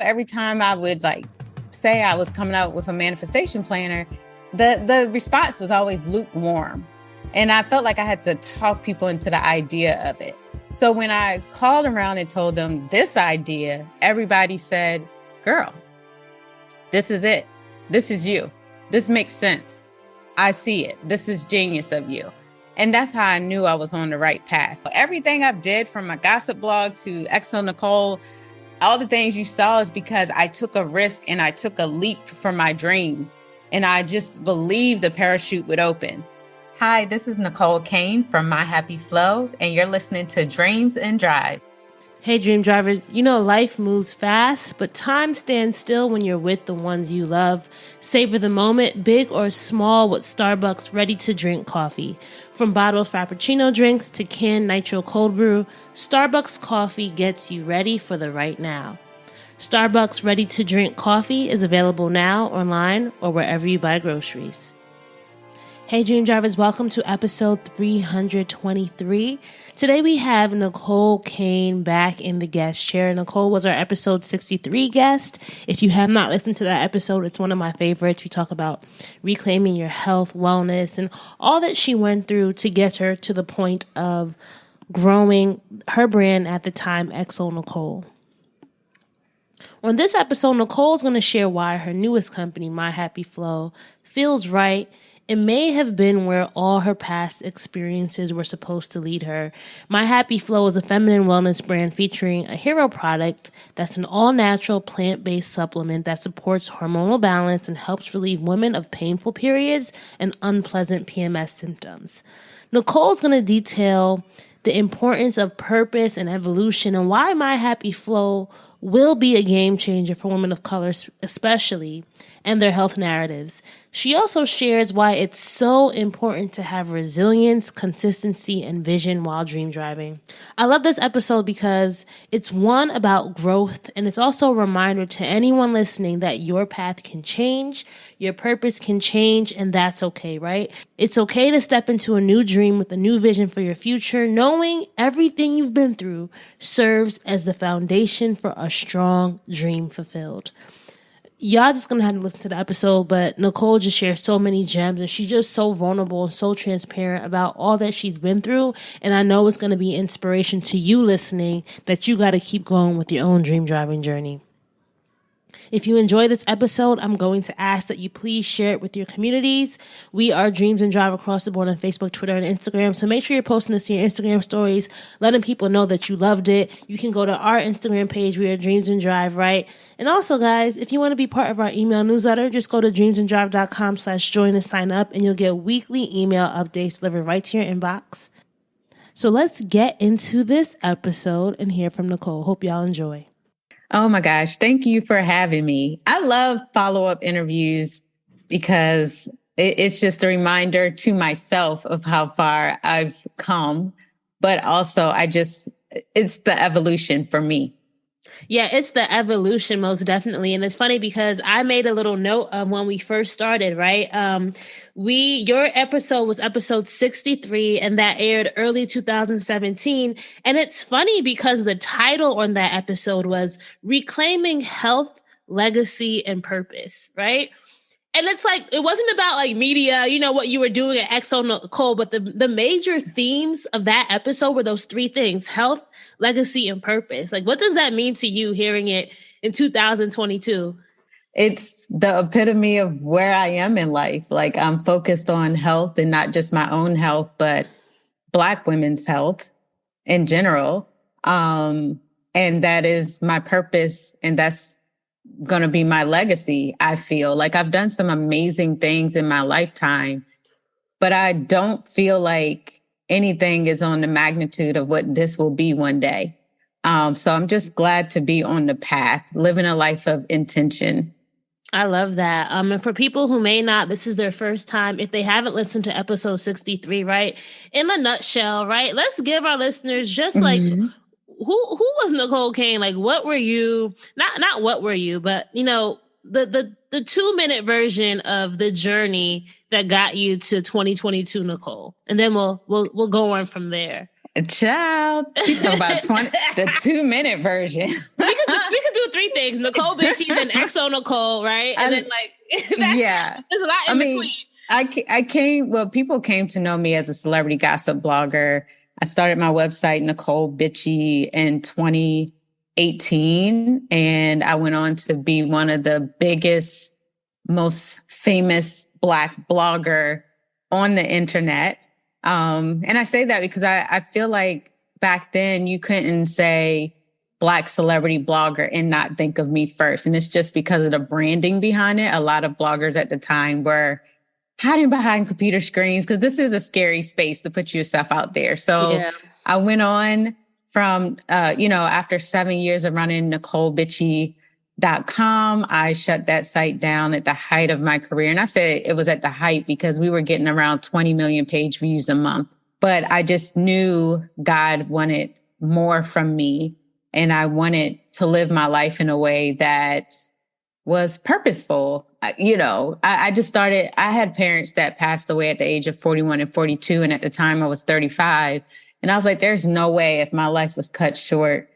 Every time I would say I was coming out with a manifestation planner, the response was always lukewarm. And I felt like I had to talk people into the idea of it. So when I called around and told them this idea, everybody said, girl, this is it. This is you. This makes sense. I see it. This is genius of you. And that's how I knew I was on the right path. Everything I've did, from my gossip blog to XO Necole, all the things you saw is because I took a risk and I took a leap for my dreams. And I just believed the parachute would open. Hi, this is Necole Kane from My Happy Flo, and you're listening to Dreams and Drive. Hey, dream drivers, you know life moves fast, but time stands still when you're with the ones you love. Savor the moment, big or small, with Starbucks ready-to-drink coffee. From bottled Frappuccino drinks to canned nitro cold brew, Starbucks coffee gets you ready for the right now. Starbucks ready-to-drink coffee is available now, online, or wherever you buy groceries. Hey Dream Drivers, welcome to episode 323. Today we have Necole Kane back in the guest chair. Necole was our episode 63 guest. If you have not listened to that episode, it's one of my favorites. We talk about reclaiming your health, wellness, and all that she went through to get her to the point of growing her brand at the time, XO Necole. On this episode, Necole is going to share why her newest company, My Happy Flo, feels right. It may have been where all her past experiences were supposed to lead her. My Happy Flo is a feminine wellness brand featuring a hero product that's an all-natural plant-based supplement that supports hormonal balance and helps relieve women of painful periods and unpleasant PMS symptoms. Necole's going to detail the importance of purpose and evolution and why My Happy Flo will be a game changer for women of color especially, and their health narratives. She also shares why it's so important to have resilience, consistency, and vision while dream driving. I love this episode because it's one about growth, and it's also a reminder to anyone listening that your path can change, your purpose can change, and that's okay, right? It's okay to step into a new dream with a new vision for your future, knowing everything you've been through serves as the foundation for a strong dream fulfilled. Y'all just gonna have to listen to the episode, but Necole just shares so many gems, and she's just so vulnerable and so transparent about all that she's been through. And I know it's gonna be inspiration to you listening that you gotta keep going with your own dream driving journey. If you enjoy this episode, I'm going to ask that you please share it with your communities. We are Dreams and Drive across the board on Facebook, Twitter, and Instagram. So make sure you're posting this to your Instagram stories, letting people know that you loved it. You can go to our Instagram page. We are Dreams and Drive, right? And also, guys, if you want to be part of our email newsletter, just go to dreamsanddrive.com/join and sign up, and you'll get weekly email updates delivered right to your inbox. So let's get into this episode and hear from Necole. Hope y'all enjoy. Oh my gosh. Thank you for having me. I love follow-up interviews because it's just a reminder to myself of how far I've come, but also it's the evolution for me. Yeah, it's the evolution, most definitely. And it's funny because I made a little note of when we first started, right? Your episode was episode 63, and that aired early 2017. And it's funny because the title on that episode was Reclaiming Health, Legacy, and Purpose, right? And it's like, it wasn't about like media, you know, what you were doing at XO Necole, but the major themes of that episode were those three things: health, legacy, and purpose. Like, what does that mean to you hearing it in 2022? It's the epitome of where I am in life. Like, I'm focused on health, and not just my own health, but Black women's health in general. And that is my purpose. And that's going to be my legacy. I feel like I've done some amazing things in my lifetime, but I don't feel like anything is on the magnitude of what this will be one day. So I'm just glad to be on the path, living a life of intention. I love that. And for people who may not, this is their first time, if they haven't listened to episode 63, right? In a nutshell, right? Let's give our listeners just like, who was Necole Kane? Like, what were you? Not what were you, but you know, the 2-minute version of the journey that got you to 2022, Necole, and then we'll go on from there. Child, she talk about the 2-minute version. we could do 3 things: Necole Bitchie, then XO Necole, right? And then yeah, there's a lot in between. I came. Well, people came to know me as a celebrity gossip blogger. I started my website, Necole Bitchie, in 2018, and I went on to be one of the biggest, most famous Black blogger on the internet. And I say that because I feel like back then you couldn't say Black celebrity blogger and not think of me first. And it's just because of the branding behind it. A lot of bloggers at the time were hiding behind computer screens because this is a scary space to put yourself out there. So I went on from, after 7 years of running NecoleBitchie.com, I shut that site down at the height of my career. And I say it was at the height because we were getting around 20 million page views a month. But I just knew God wanted more from me. And I wanted to live my life in a way that was purposeful. I just started, I had parents that passed away at the age of 41 and 42. And at the time I was 35. And I was like, there's no way if my life was cut short,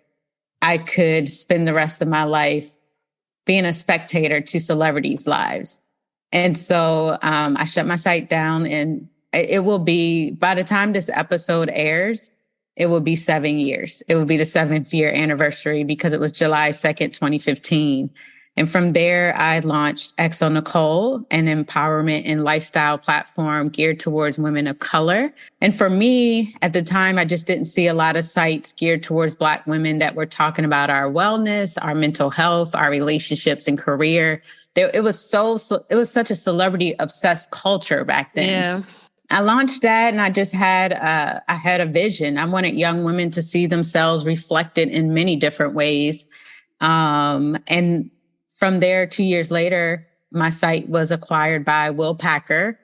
I could spend the rest of my life being a spectator to celebrities' lives. And so I shut my site down, and it will be, by the time this episode airs, it will be 7 years. It will be the 7th year anniversary because it was July 2nd, 2015. And from there, I launched XO Necole, an empowerment and lifestyle platform geared towards women of color. And for me, at the time, I just didn't see a lot of sites geared towards Black women that were talking about our wellness, our mental health, our relationships and career. It was such a celebrity obsessed culture back then. Yeah. I launched that, and I just had a vision. I wanted young women to see themselves reflected in many different ways. And from there, 2 years later, my site was acquired by Will Packer,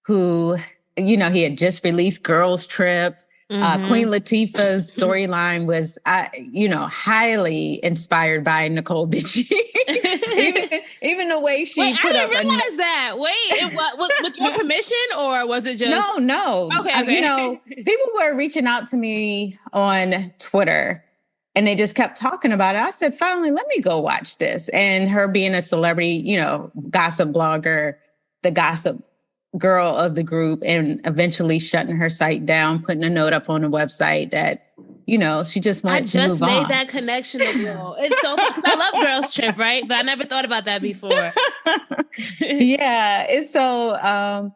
who, he had just released Girls Trip. Queen Latifah's storyline was, highly inspired by Necole Bitchie. even the way she put up. I didn't realize that. Wait, it was with your permission, or was it just? No. Okay. People were reaching out to me on Twitter, and they just kept talking about it. I said, finally, let me go watch this. And her being a celebrity, gossip blogger, the gossip girl of the group, and eventually shutting her site down, putting a note up on the website that, she just wanted to move on. I just made that connection. It's so because I love Girls Trip, right? But I never thought about that before. Yeah. And so,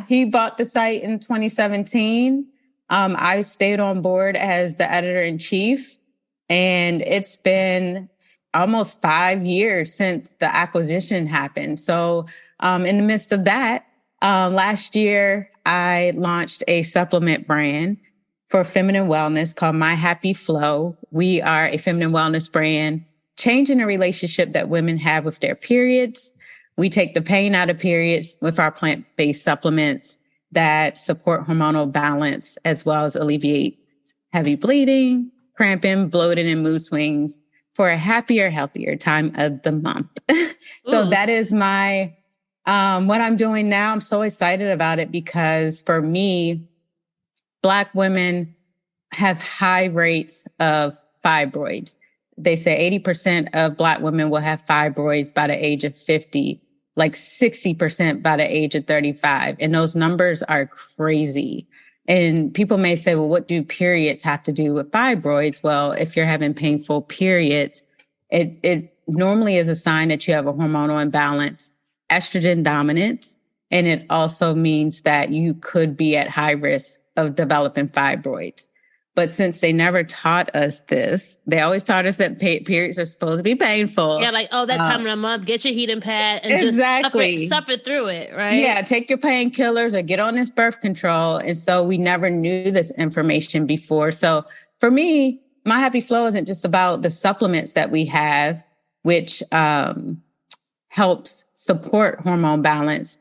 he bought the site in 2017. I stayed on board as the editor-in-chief. And it's been almost 5 years since the acquisition happened. So in the midst of that, last year, I launched a supplement brand for feminine wellness called My Happy Flo. We are a feminine wellness brand, changing the relationship that women have with their periods. We take the pain out of periods with our plant-based supplements that support hormonal balance, as well as alleviate heavy bleeding, cramping, bloating, and mood swings for a happier, healthier time of the month. So that is my, what I'm doing now. I'm so excited about it because for me, Black women have high rates of fibroids. They say 80% of Black women will have fibroids by the age of 50, like 60% by the age of 35. And those numbers are crazy. And people may say, well, what do periods have to do with fibroids? Well, if you're having painful periods, it normally is a sign that you have a hormonal imbalance, estrogen dominance, and it also means that you could be at high risk of developing fibroids. But since they never taught us this, they always taught us that periods are supposed to be painful. Yeah, like, that time of the month, get your heating pad and exactly. just suffer through it, right? Yeah, take your painkillers or get on this birth control. And so we never knew this information before. So for me, My Happy Flo isn't just about the supplements that we have, which helps support hormone balance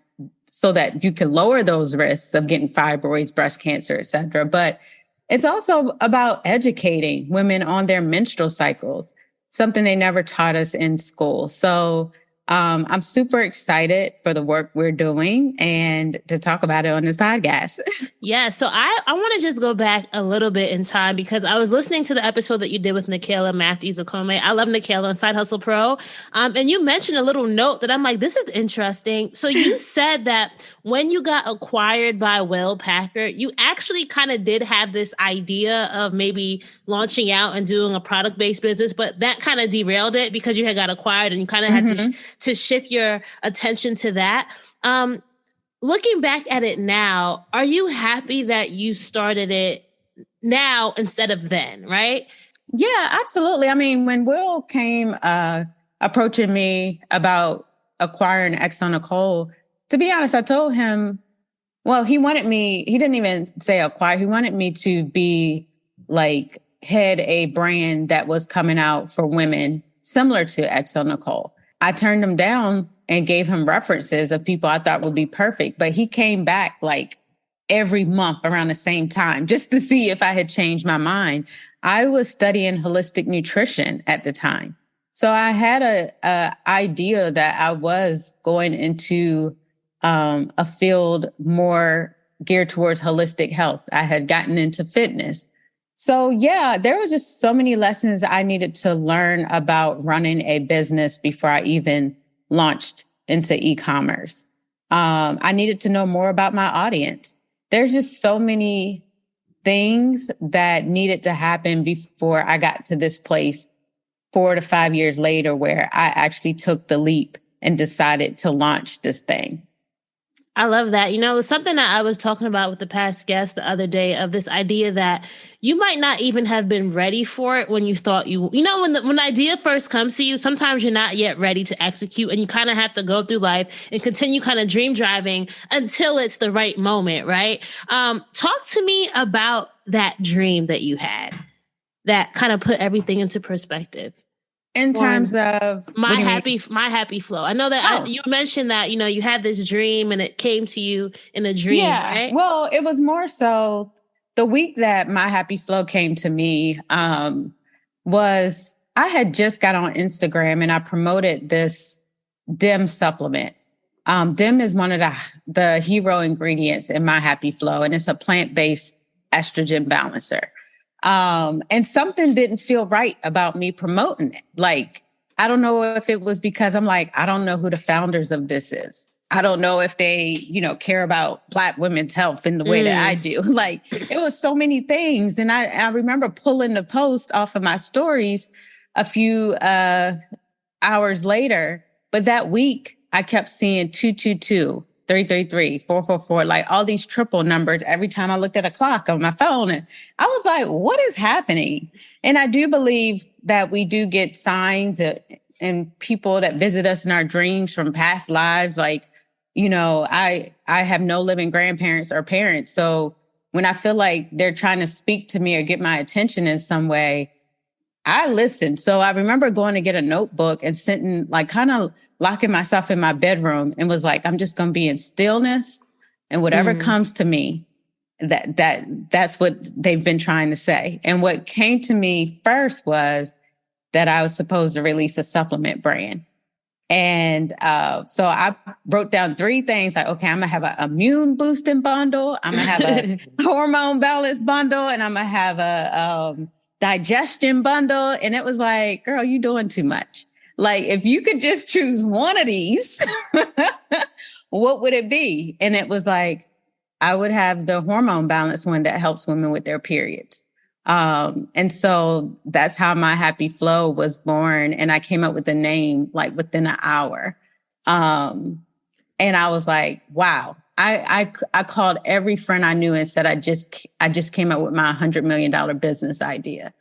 so that you can lower those risks of getting fibroids, breast cancer, et cetera. But it's also about educating women on their menstrual cycles, something they never taught us in school. So I'm super excited for the work we're doing and to talk about it on this podcast. Yeah, so I want to just go back a little bit in time because I was listening to the episode that you did with Nicola Matthews Okome. I love Nicola on Side Hustle Pro. And you mentioned a little note that I'm like, this is interesting. So you said that when you got acquired by Will Packer, you actually kind of did have this idea of maybe launching out and doing a product-based business, but that kind of derailed it because you had got acquired and you kind of had to shift your attention to that. Looking back at it now, are you happy that you started it now instead of then, right? Yeah, absolutely. I mean, when Will came approaching me about acquiring XO Necole, to be honest, I told him, well, he didn't even say acquire, he wanted me to be like head a brand that was coming out for women similar to XO Necole. I turned him down and gave him references of people I thought would be perfect. But he came back like every month around the same time just to see if I had changed my mind. I was studying holistic nutrition at the time. So I had a idea that I was going into a field more geared towards holistic health. I had gotten into fitness. So yeah, there was just so many lessons I needed to learn about running a business before I even launched into e-commerce. I needed to know more about my audience. There's just so many things that needed to happen before I got to this place 4 to 5 years later where I actually took the leap and decided to launch this thing. I love that. You know, it's something that I was talking about with the past guest the other day of this idea that you might not even have been ready for it when you thought when the idea first comes to you, sometimes you're not yet ready to execute and you kind of have to go through life and continue kind of dream driving until it's the right moment, right? Talk to me about that dream that you had that kind of put everything into perspective. In terms of My Happy Flo. I know that you mentioned that, you know, you had this dream and it came to you in a dream, right? Well, it was more so the week that My Happy Flo came to me was I had just got on Instagram and I promoted this DIM supplement. DIM is one of the hero ingredients in My Happy Flo, and it's a plant-based estrogen balancer. And something didn't feel right about me promoting it. Like, I don't know if it was because I'm like, I don't know who the founders of this is. I don't know if they, care about Black women's health in the way that I do. Like, it was so many things. And I remember pulling the post off of my stories a few hours later. But that week, I kept seeing 222. 333, 444, like all these triple numbers every time I looked at a clock on my phone. And I was like, what is happening? And I do believe that we do get signs and people that visit us in our dreams from past lives. Like, I have no living grandparents or parents. So when I feel like they're trying to speak to me or get my attention in some way, I listen. So I remember going to get a notebook and sitting like kind of locking myself in my bedroom and was like, I'm just going to be in stillness and whatever comes to me, that's what they've been trying to say. And what came to me first was that I was supposed to release a supplement brand. And so I wrote down 3 things like, okay, I'm going to have an immune boosting bundle. I'm going to have a hormone balance bundle, and I'm going to have a digestion bundle. And it was like, girl, you doing too much. Like, if you could just choose one of these, what would it be? And it was like, I would have the hormone balance one that helps women with their periods. And so that's how My Happy Flo was born. And I came up with the name like within an hour. And I was like, wow. I called every friend I knew and said, I just came up with my $100 million business idea.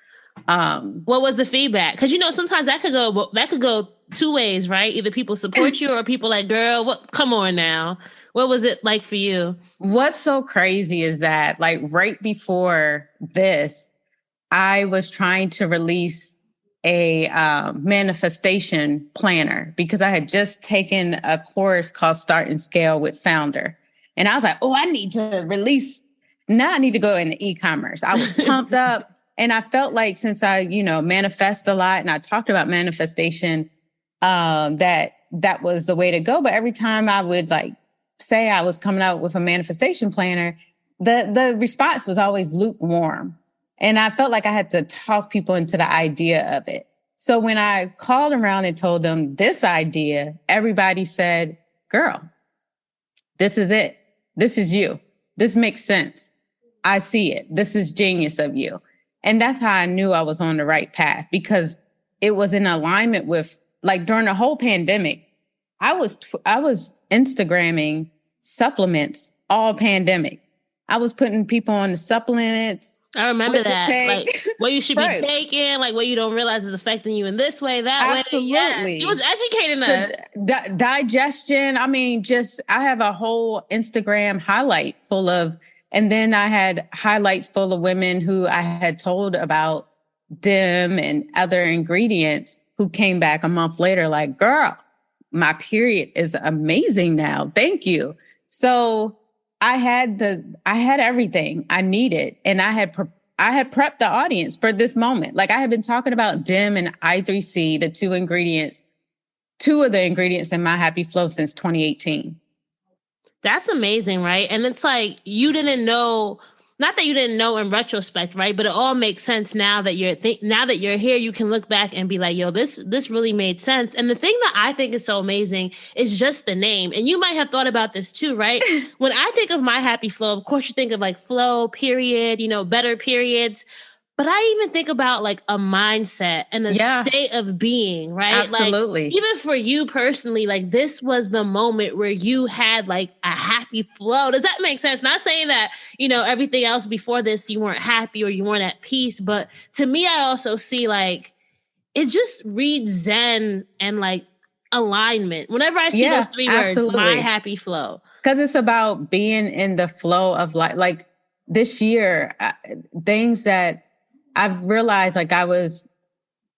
What was the feedback? Because sometimes that could go 2 ways, right? Either people support you or people like, girl, what? Come on now. What was it like for you? What's so crazy is that like right before this, I was trying to release a manifestation planner because I had just taken a course called Start and Scale with Founder. And I was like, I need to release. Now I need to go into e-commerce. I was pumped up. And I felt like since I, manifest a lot and I talked about manifestation, that that was the way to go. But every time I would like say I was coming out with a manifestation planner, the response was always lukewarm. And I felt like I had to talk people into the idea of it. So when I called around and told them this idea, everybody said, girl, this is it. This is you. This makes sense. I see it. This is genius of you. And that's how I knew I was on the right path, because it was in alignment with, like, during the whole pandemic, I was Instagramming supplements all pandemic. I was putting people on the supplements. I remember that. Like, what you should be taking, like what you don't realize is affecting you in this way, that way. Absolutely. He was educating us. Digestion. I mean, I have a whole Instagram highlight full of, and then I had highlights full of women who I had told about DIM and other ingredients who came back a month later like, girl, my period is amazing now. Thank you. So I had everything I needed, and I had prepped the audience for this moment. Like, I had been talking about DIM and I3C, two of the ingredients in My Happy Flo since 2018. That's amazing, right? And it's like, you didn't know, not that you didn't know in retrospect, right? But it all makes sense now that you're here. You can look back and be like, yo, this really made sense. And the thing that I think is so amazing is just the name. And you might have thought about this too, right? When I think of My Happy Flo, of course you think of like flow, period, better periods. But I even think about like a mindset and a state of being, right? Absolutely. Like, even for you personally, like, this was the moment where you had like a happy flow. Does that make sense? Not saying that, everything else before this, you weren't happy or you weren't at peace. But to me, I also see like, it just reads zen and like alignment. Whenever I see those three words, My Happy Flo. Because it's about being in the flow of life. Like this year, things that I've realized, like, I was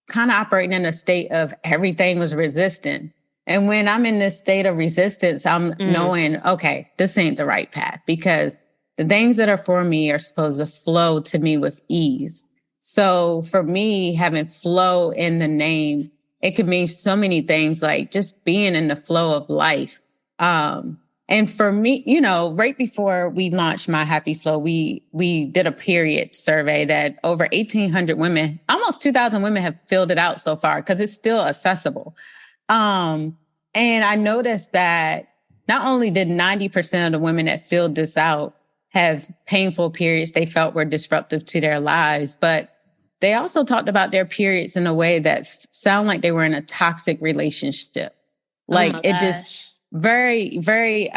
kind of operating in a state of everything was resistant. And when I'm in this state of resistance, I'm knowing, okay, this ain't the right path, because the things that are for me are supposed to flow to me with ease. So for me, having flow in the name, it could mean so many things, like just being in the flow of life. And for me, right before we launched My Happy Flo, we did a period survey that over 1,800 women, almost 2,000 women have filled it out so far, because it's still accessible. And I noticed that not only did 90% of the women that filled this out have painful periods they felt were disruptive to their lives, but they also talked about their periods in a way that sound like they were in a toxic relationship. Like, it just very, very,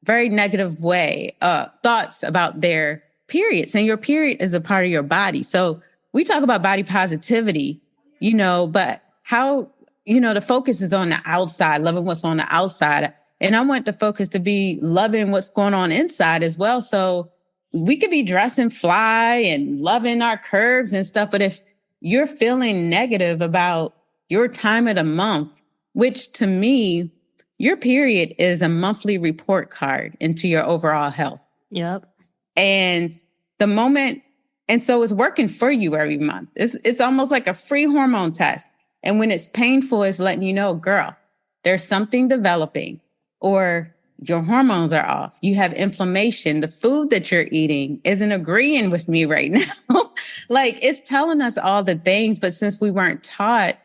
very negative way, thoughts about their periods. And your period is a part of your body. So we talk about body positivity, but how, the focus is on the outside, loving what's on the outside. And I want the focus to be loving what's going on inside as well. So we could be dressing fly and loving our curves and stuff. But if you're feeling negative about your time of the month, which to me, your period is a monthly report card into your overall health. Yep. And so it's working for you every month. It's almost like a free hormone test. And when it's painful, it's letting you know, girl, there's something developing, or your hormones are off. You have inflammation. The food that you're eating isn't agreeing with me right now. Like, it's telling us all the things. But since we weren't taught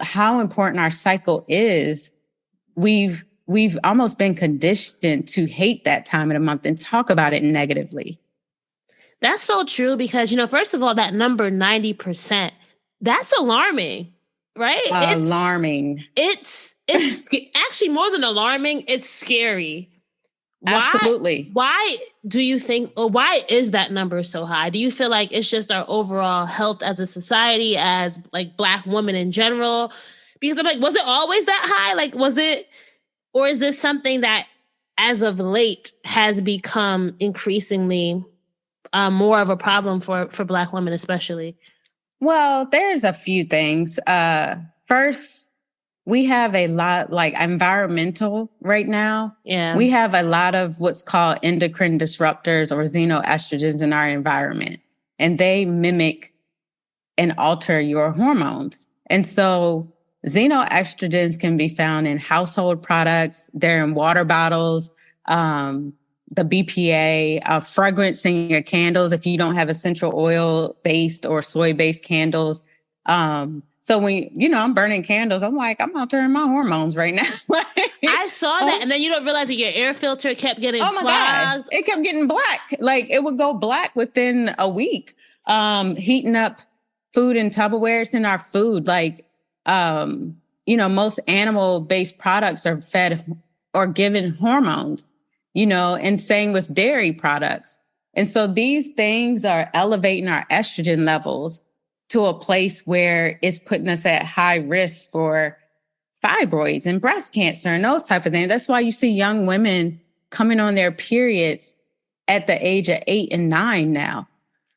how important our cycle is, we've almost been conditioned to hate that time of the month and talk about it negatively. That's so true, because, first of all, that number 90%, that's alarming, right? Alarming. It's actually more than alarming. It's scary. Absolutely. Why do you think, or why is that number so high? Do you feel like it's just our overall health as a society, as like Black women in general? Because I'm like, was it always that high? Like, was it, or is this something that as of late has become increasingly more of a problem for Black women, especially? Well, there's a few things. First, we have a lot, like, environmental right now. Yeah. We have a lot of what's called endocrine disruptors or xenoestrogens in our environment, and they mimic and alter your hormones. And so Xenoestrogens can be found in household products. They're in water bottles, the BPA, fragrance in your candles if you don't have essential oil based or soy based candles. So when, I'm burning candles, I'm like, I'm altering my hormones right now. Like, I saw that. And then you don't realize that your air filter kept getting oh my clogged. God, it kept getting black. Like it would go black within a week. Heating up food in Tupperware, it's in our food. Like, most animal based products are fed or given hormones, and same with dairy products. And so these things are elevating our estrogen levels to a place where it's putting us at high risk for fibroids and breast cancer and those type of things. That's why you see young women coming on their periods at the age of 8 and 9 now.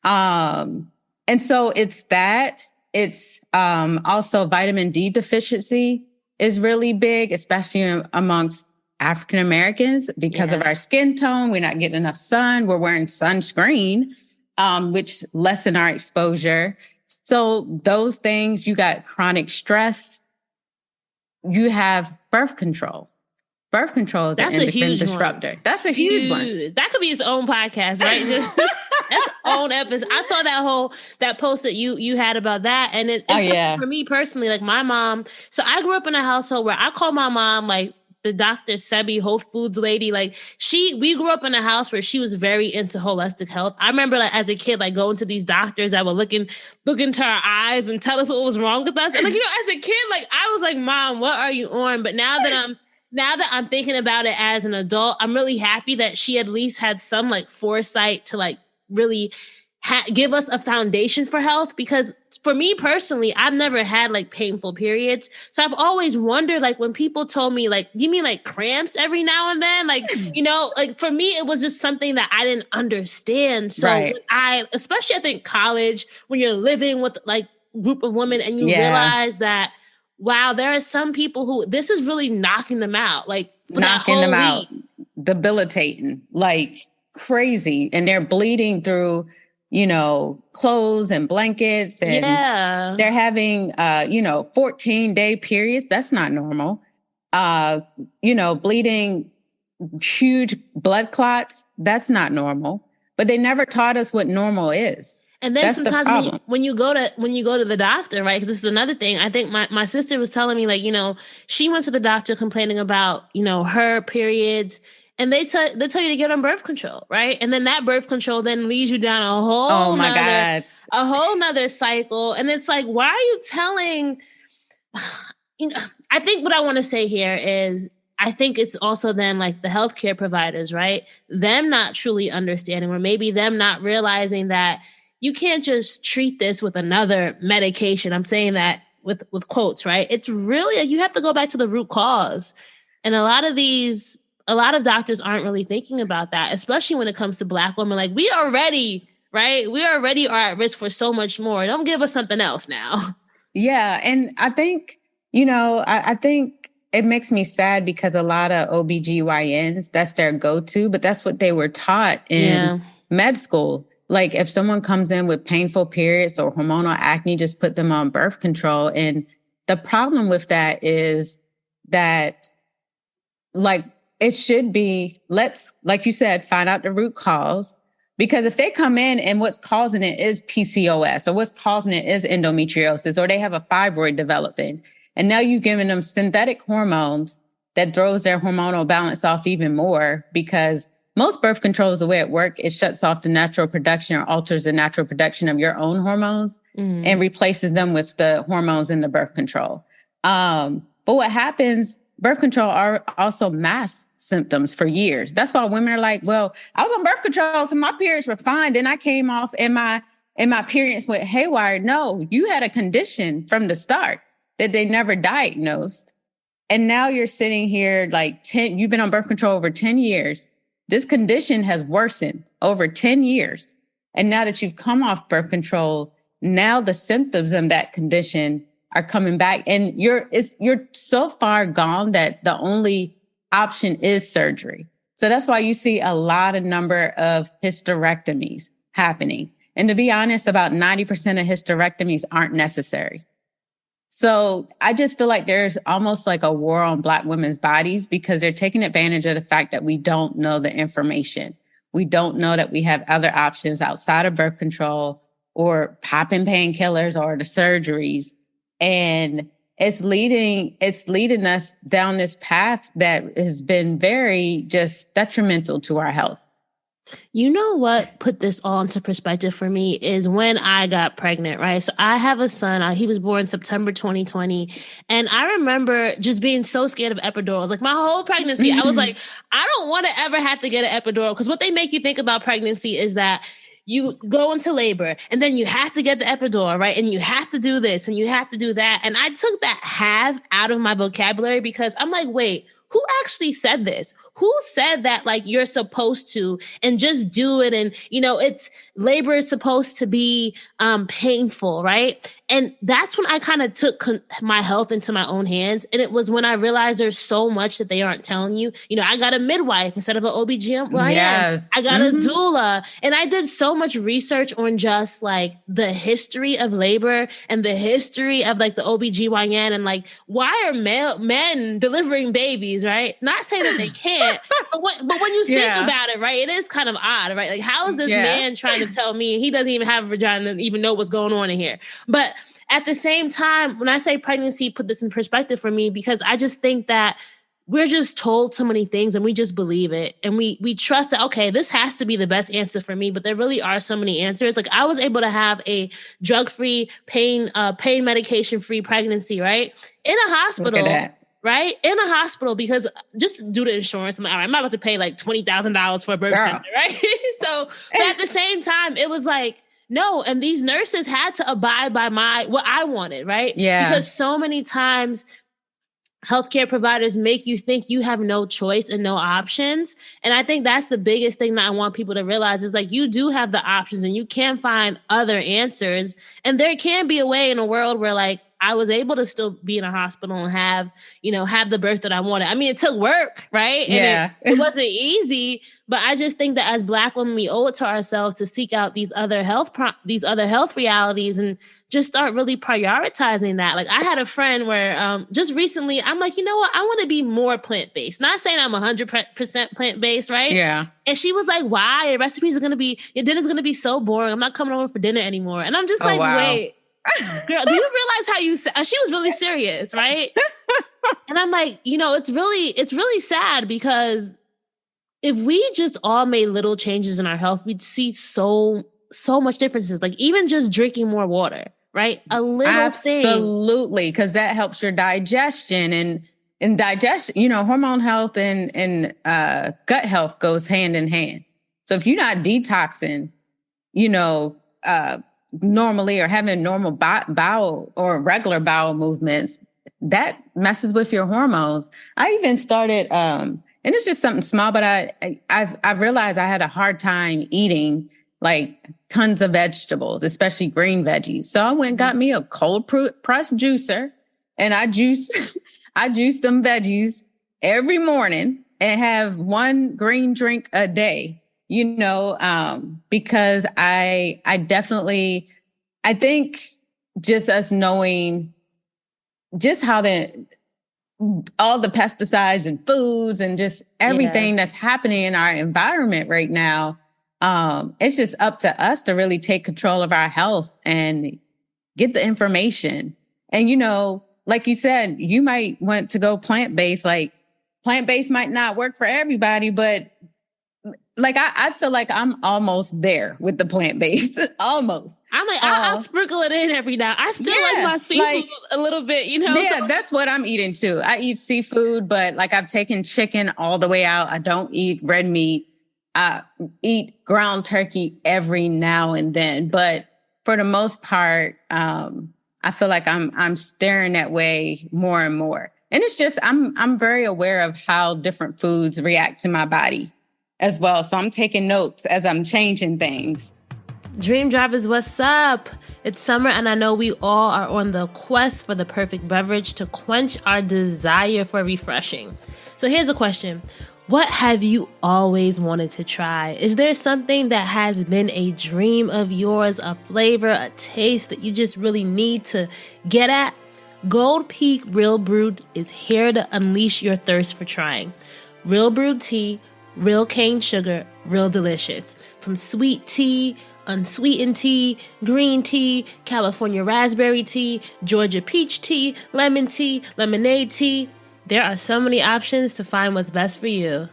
And so it's that. It's also vitamin D deficiency is really big, especially amongst African Americans because of our skin tone. We're not getting enough sun. We're wearing sunscreen, which lessen our exposure. So those things, you got chronic stress. You have birth control. Birth control is an endocrine disruptor. One. That's a huge one. That could be its own podcast, right? That's its own episode. I saw that post that you had about that. And it's for me personally, like my mom. So I grew up in a household where I call my mom like the Dr. Sebi Whole Foods lady. Like we grew up in a house where she was very into holistic health. I remember like as a kid, like going to these doctors that would look into our eyes and tell us what was wrong with us. And like, as a kid, like I was like, Mom, what are you on? But now that I'm thinking about it as an adult, I'm really happy that she at least had some like foresight to like really give us a foundation for health. Because for me personally, I've never had like painful periods. So I've always wondered, like when people told me like, you mean like cramps every now and then? Like, like for me, it was just something that I didn't understand. So especially I think college, when you're living with like group of women and you realize that, wow, there are some people who this is really knocking them out, like for knocking them out, debilitating, like crazy. And they're bleeding through, clothes and blankets. And they're having, 14-day periods. That's not normal. Bleeding huge blood clots. That's not normal. But they never taught us what normal is. And then sometimes when you go to the doctor, right? Because this is another thing. I think my sister was telling me, like, she went to the doctor complaining about, her periods, and they tell you to get on birth control, right? And then that birth control then leads you down a whole nother cycle. And it's like, why are you telling? I think what I want to say here is, I think it's also then like the healthcare providers, right? Them not truly understanding, or maybe them not realizing that you can't just treat this with another medication. I'm saying that with quotes, right? It's really, you have to go back to the root cause. And a lot of doctors aren't really thinking about that, especially when it comes to Black women. Like we already are at risk for so much more. Don't give us something else now. Yeah. And I think, I think it makes me sad because a lot of OBGYNs, that's their go-to, but that's what they were taught in med school. Like if someone comes in with painful periods or hormonal acne, just put them on birth control. And the problem with that is that, like, it should be, let's, like you said, find out the root cause. Because if they come in and what's causing it is PCOS, or what's causing it is endometriosis, or they have a fibroid developing, and now you've given them synthetic hormones that throws their hormonal balance off even more, because most birth control is the way it works. It shuts off the natural production or alters the natural production of your own hormones and replaces them with the hormones in the birth control. But what happens, birth control are also masks symptoms for years. That's why women are like, well, I was on birth control, so my periods were fine. Then I came off and my periods went haywire. No, you had a condition from the start that they never diagnosed. And now you're sitting here like you've been on birth control over 10 years. This condition has worsened over 10 years. And now that you've come off birth control, now the symptoms of that condition are coming back, and you're so far gone that the only option is surgery. So that's why you see a lot of number of hysterectomies happening. And to be honest, about 90% of hysterectomies aren't necessary. So I just feel like there's almost like a war on Black women's bodies because they're taking advantage of the fact that we don't know the information. We don't know that we have other options outside of birth control or popping painkillers or the surgeries. And it's leading us down this path that has been very just detrimental to our health. You know what put this all into perspective for me is when I got pregnant, right? So I have a son. He was born September 2020. And I remember just being so scared of epidurals. Like my whole pregnancy, I was like, I don't want to ever have to get an epidural. Because what they make you think about pregnancy is that you go into labor and then you have to get the epidural, right? And you have to do this and you have to do that. And I took that have out of my vocabulary because I'm like, wait, who actually said this? Who said that like you're supposed to and just do it? And, you know, it's labor is supposed to be painful, right? And that's when I kind of took my health into my own hands. And it was when I realized there's so much that they aren't telling you. You know, I got a midwife instead of an OBGYN. Well, yes. I got a doula. And I did so much research on just like the history of labor and the history of like the OBGYN and like, why are men delivering babies, right? Not saying that they can't, but when you think about it, right, it is kind of odd, right? Like, how is this man trying to tell me he doesn't even have a vagina and even know what's going on in here? But at the same time, when I say pregnancy, put this in perspective for me, because I just think that we're just told so many things and we just believe it. And we trust that, okay, this has to be the best answer for me, but there really are so many answers. Like I was able to have a drug-free, pain medication-free pregnancy, right? In a hospital, right? In a hospital, because just due to insurance, I'm like, all right, I'm not about to pay like $20,000 for a birth center, right? So but at the same time, it was like, no, and these nurses had to abide by what I wanted, right? Yeah. Because so many times healthcare providers make you think you have no choice and no options. And I think that's the biggest thing that I want people to realize is like, you do have the options and you can find other answers. And there can be a way in a world where like, I was able to still be in a hospital and have the birth that I wanted. I mean, it took work, right? And it wasn't easy, but I just think that as Black women, we owe it to ourselves to seek out these other health realities and just start really prioritizing that. Like I had a friend where just recently, I'm like, you know what? I want to be more plant-based. Not saying I'm 100% plant-based, right? Yeah. And she was like, why? Your dinner's going to be so boring. I'm not coming over for dinner anymore. And I'm just wait. Girl, do you realize how she was really serious, right? And I'm like, it's really sad because if we just all made little changes in our health, we'd see so much differences. Like even just drinking more water, right? A little thing. Absolutely, because that helps your digestion and digestion. Hormone health and gut health goes hand in hand. So if you're not detoxing, normally or having normal bowel or regular bowel movements, that messes with your hormones. I even started, and it's just something small, but I realized I had a hard time eating like tons of vegetables, especially green veggies. So I went and got me a cold press juicer and I juice them veggies every morning and have one green drink a day. Because I think just us knowing just how all the pesticides and foods and just everything that's happening in our environment right now, it's just up to us to really take control of our health and get the information. And, like you said, you might want to go plant-based, like plant-based might not work for everybody, but like, I feel like I'm almost there with the plant-based, almost. I'm like, I'll sprinkle it in every now. I still like my seafood a little bit, Yeah, that's what I'm eating too. I eat seafood, but like I've taken chicken all the way out. I don't eat red meat. I eat ground turkey every now and then. But for the most part, I feel like I'm steering that way more and more. And it's just, I'm very aware of how different foods react to my body as well. So I'm taking notes as I'm changing things. Dream Drivers, what's up? It's summer and I know we all are on the quest for the perfect beverage to quench our desire for refreshing. So here's the question. What have you always wanted to try? Is there something that has been a dream of yours, a flavor, a taste that you just really need to get at? Gold Peak Real Brewed is here to unleash your thirst for trying. Real brewed tea, real cane sugar, real delicious. From sweet tea, unsweetened tea, green tea, California raspberry tea, Georgia peach tea, lemon tea, lemonade tea. There are so many options to find what's best for you.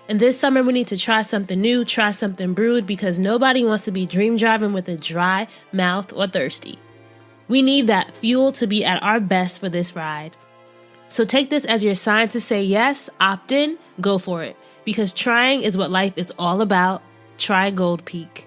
And this summer we need to try something new, try something brewed, because nobody wants to be dream driving with a dry mouth or thirsty. We need that fuel to be at our best for this ride. So take this as your sign to say yes, opt in, go for it. Because trying is what life is all about. Try Gold Peak.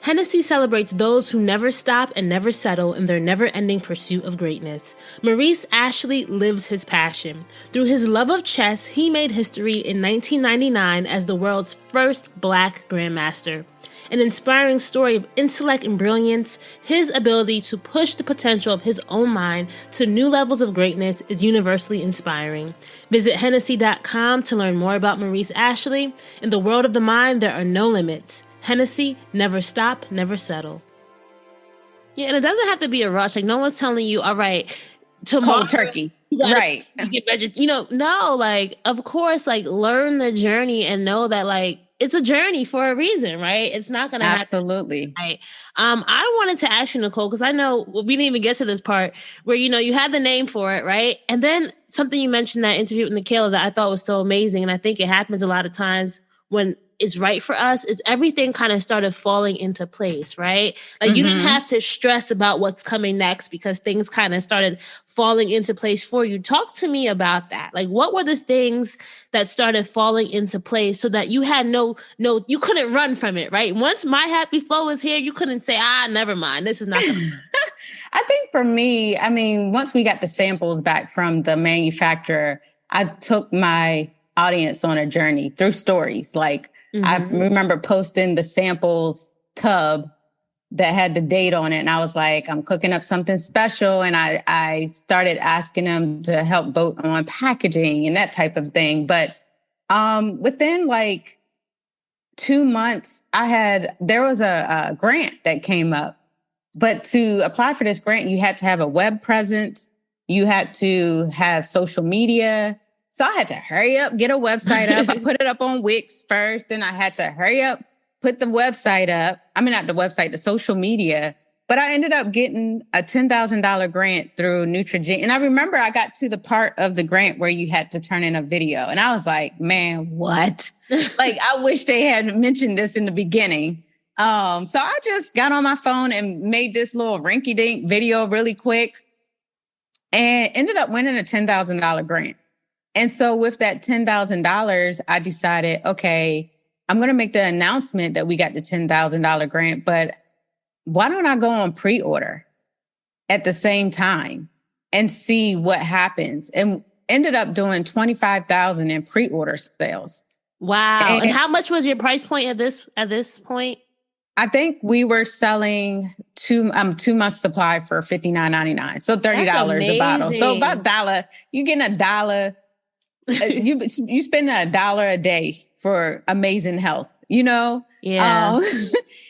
Hennessy celebrates those who never stop and never settle in their never-ending pursuit of greatness. Maurice Ashley lives his passion. Through his love of chess, he made history in 1999 as the world's first Black Grandmaster. An inspiring story of intellect and brilliance, his ability to push the potential of his own mind to new levels of greatness is universally inspiring. Visit Hennessy.com to learn more about Maurice Ashley. In the world of the mind, there are no limits. Hennessy, never stop, never settle. Yeah, and it doesn't have to be a rush. Like, no one's telling you, all right, tomorrow, cold turkey. Right. No, like, of course, like, learn the journey and know that, like, it's a journey for a reason, right? It's not going to happen. Absolutely. Right. I wanted to ask you, Necole, because I know we didn't even get to this part where, you had the name for it, right? And then something you mentioned that interview with Necole that I thought was so amazing. And I think it happens a lot of times when it's right for us, is everything kind of started falling into place, right? Like you didn't have to stress about what's coming next because things kind of started falling into place for you. Talk to me about that. Like, what were the things that started falling into place so that you had you couldn't run from it, right? Once My Happy Flo was here, you couldn't say, never mind, this is not going to I think for me, I mean, once we got the samples back from the manufacturer, I took my audience on a journey through stories. Like, I remember posting the samples tub that had the date on it. And I was like, I'm cooking up something special. And I started asking them to help vote on packaging and that type of thing. But within like 2 months, there was a grant that came up. But to apply for this grant, you had to have a web presence. You had to have social media. So I had to hurry up, get a website up. I put it up on Wix first. Then I had to hurry up, put the website up. I mean, not the website, the social media. But I ended up getting a $10,000 grant through Neutrogena. And I remember I got to the part of the grant where you had to turn in a video. And I was like, man, what? Like, I wish they had mentioned this in the beginning. So I just got on my phone and made this little rinky-dink video really quick and ended up winning a $10,000 grant. And so with that $10,000, I decided, okay, I'm going to make the announcement that we got the $10,000 grant, but why don't I go on pre-order at the same time and see what happens? And ended up doing $25,000 in pre-order sales. Wow. And how much was your price point at this point? I think we were selling 2 months supply for $59.99. So $30 a bottle. So about $1, you getting $1. You spend $1 a day for amazing health, Yeah.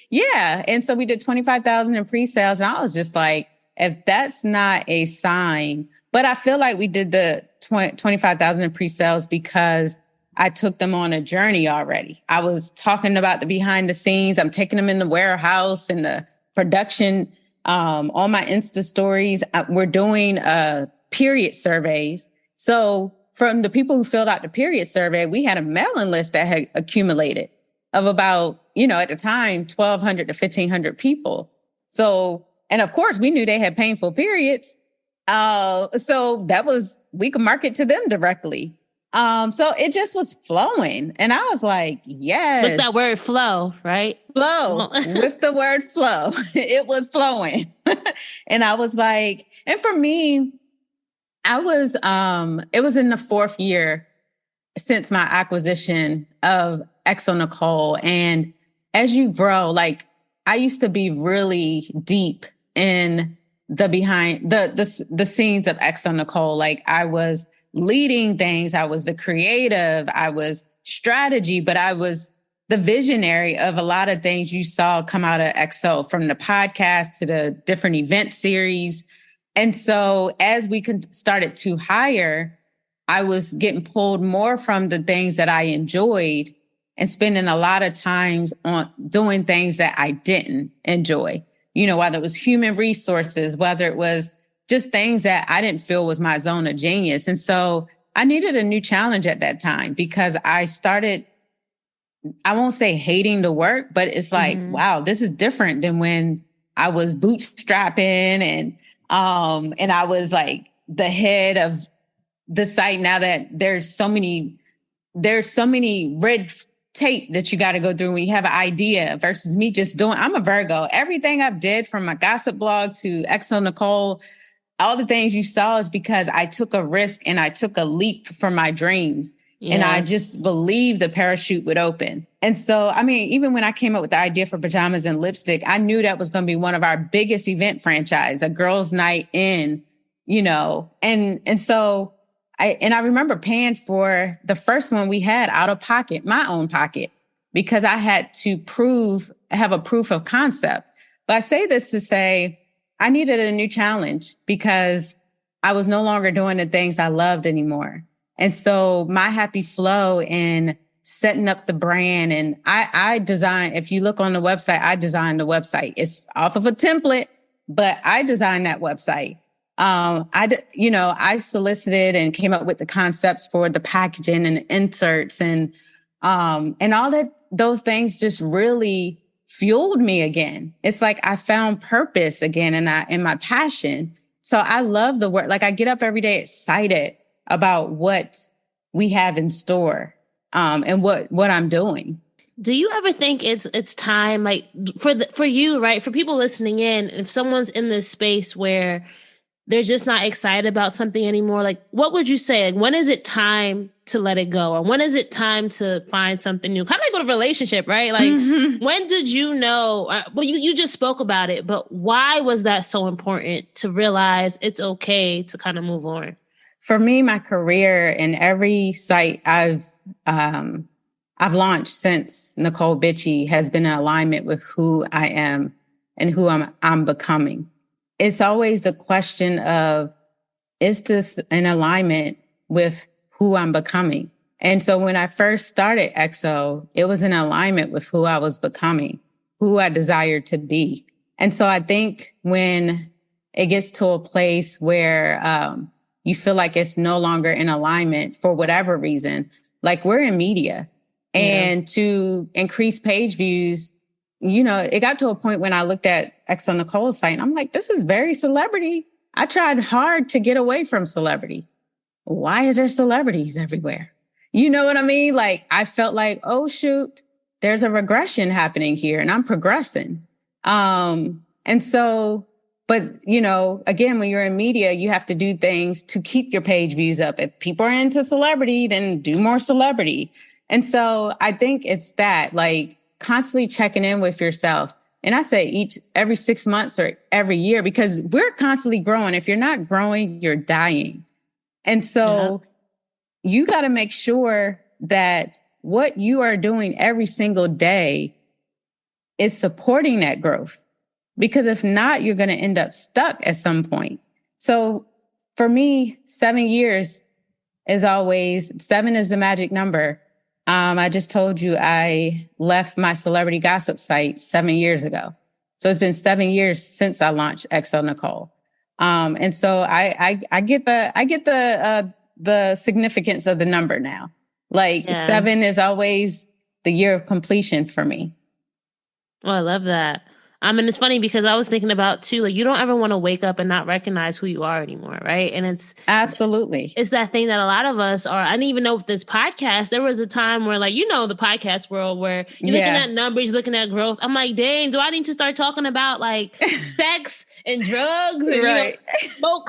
Yeah. And so we did 25,000 in pre-sales. And I was just like, if that's not a sign, but I feel like we did the 25,000 in pre-sales because I took them on a journey already. I was talking about the behind the scenes. I'm taking them in the warehouse and the production, on my Insta stories. We're doing period surveys. So from the people who filled out the period survey, we had a mailing list that had accumulated of about, at the time, 1,200 to 1,500 people. So, and of course, we knew they had painful periods. So we could market to them directly. So it just was flowing. And I was like, yes. With that word flow, right? Flow. With the word flow. It was flowing. And I was like, and for me, it was in the 4th year since my acquisition of XO Necole. And as you grow, like I used to be really deep in the behind the scenes of XO Necole. Like I was leading things. I was the creative. I was strategy, but I was the visionary of a lot of things you saw come out of XO, from the podcast to the different event series. And so as we started to hire, I was getting pulled more from the things that I enjoyed and spending a lot of times on doing things that I didn't enjoy. You know, whether it was human resources, whether it was just things that I didn't feel was my zone of genius. And so I needed a new challenge at that time because I started, I won't say hating the work, but it's like, wow, this is different than when I was bootstrapping and I was like the head of the site. Now that there's so many red tape that you got to go through when you have an idea versus me just doing, I'm a Virgo. Everything I've did from my gossip blog to XO Necole, all the things you saw is because I took a risk and I took a leap for my dreams. Yeah. And I just believed the parachute would open. And so, I mean, even when I came up with the idea for pajamas and lipstick, I knew that was going to be one of our biggest event franchise, a girls' night in, you know, and so I remember paying for the first one we had out of pocket, my own pocket, because I had to have a proof of concept. But I say this to say, I needed a new challenge because I was no longer doing the things I loved anymore. And so My Happy Flo and setting up the brand, and I designed, if you look on the website, I designed the website. It's off of a template, but I designed that website. I solicited and came up with the concepts for the packaging and the inserts and all that. Those things just really fueled me again. It's like I found purpose again in my passion. So I love the work. Like I get up every day excited about what we have in store, and what I'm doing. Do you ever think it's time, like for you, right? For people listening in, if someone's in this space where they're just not excited about something anymore, like what would you say? Like, when is it time to let it go? Or when is it time to find something new? Kind of like with a relationship, right? Like, when did you know? Well, you just spoke about it, but why was that so important to realize it's okay to kind of move on? For me, my career and every site I've launched since Necole Bitchie has been in alignment with who I am and who I'm becoming. It's always the question of, is this in alignment with who I'm becoming? And so when I first started XO, it was in alignment with who I was becoming, who I desired to be. And so I think when it gets to a place where you feel like it's no longer in alignment for whatever reason, like we're in media, and to increase page views, you know, it got to a point when I looked at XO Necole's site and I'm like, this is very celebrity. I tried hard to get away from celebrity. Why is there celebrities everywhere? You know what I mean? Like, I felt like, oh, shoot, there's a regression happening here and I'm progressing. And so, but, you know, again, when you're in media, you have to do things to keep your page views up. If people are into celebrity, then do more celebrity. And so I think it's that, like, constantly checking in with yourself. And I say every 6 months or every year, because we're constantly growing. If you're not growing, you're dying. And so you got to make sure that what you are doing every single day is supporting that growth. Because if not, you're going to end up stuck at some point. So for me, 7 years is always, 7 is the magic number. I just told you I left my celebrity gossip site 7 years ago. So it's been 7 years since I launched XO Necole. And so I get the significance of the number now. Like 7 is always the year of completion for me. Oh, I love that. And it's funny because I was thinking about too, like, you don't ever want to wake up and not recognize who you are anymore, right? And it's absolutely, it's that thing that a lot of us are. I didn't even know with this podcast, there was a time where, like, you know, the podcast world where you're looking at numbers, looking at growth. I'm like, dang, do I need to start talking about like sex and drugs and right.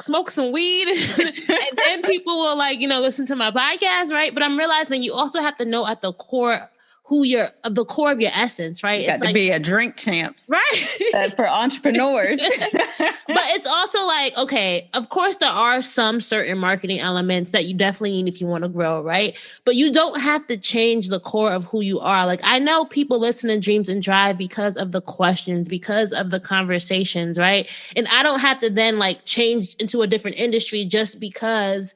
smoke some weed? And then people will, like, you know, listen to my podcast, right? But I'm realizing you also have to know at the core the core of your essence, right? You got to be a drink champs. Right. For entrepreneurs. But it's also like, okay, of course there are some certain marketing elements that you definitely need if you want to grow, right? But you don't have to change the core of who you are. Like, I know people listen to Dreams and Drive because of the questions, because of the conversations, right? And I don't have to then like change into a different industry just because,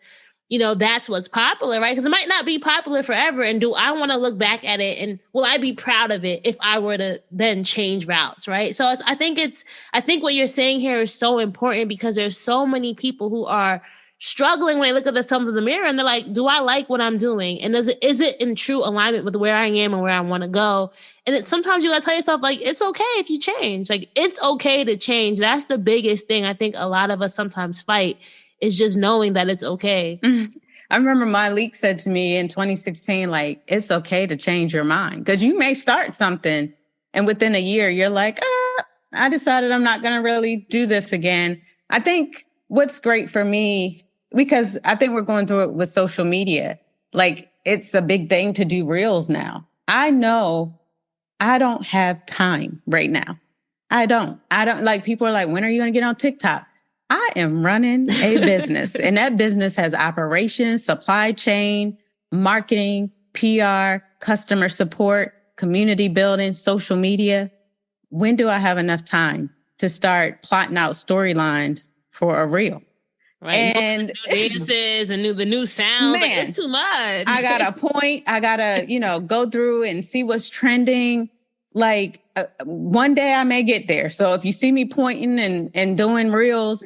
you know, that's what's popular, right? Because it might not be popular forever. And do I want to look back at it and will I be proud of it if I were to then change routes, right? So I think what you're saying here is so important because there's so many people who are struggling when they look at themselves in the mirror and they're like, do I like what I'm doing? And is it in true alignment with where I am and where I want to go? And sometimes you got to tell yourself, like, it's okay if you change. Like, it's okay to change. That's the biggest thing I think a lot of us sometimes fight is just knowing that it's okay. I remember Malik said to me in 2016, like, it's okay to change your mind because you may start something and within a year you're like, I decided I'm not going to really do this again. I think what's great for me, because I think we're going through it with social media, like it's a big thing to do reels now. I know I don't have time right now. I don't like, people are like, when are you going to get on TikTok? I am running a business and that business has operations, supply chain, marketing, PR, customer support, community building, social media. When do I have enough time to start plotting out storylines for a reel? Right. And new dances and the new sounds. Man, like, it's too much. I got to point. I got to, go through and see what's trending. Like one day I may get there. So if you see me pointing and doing reels,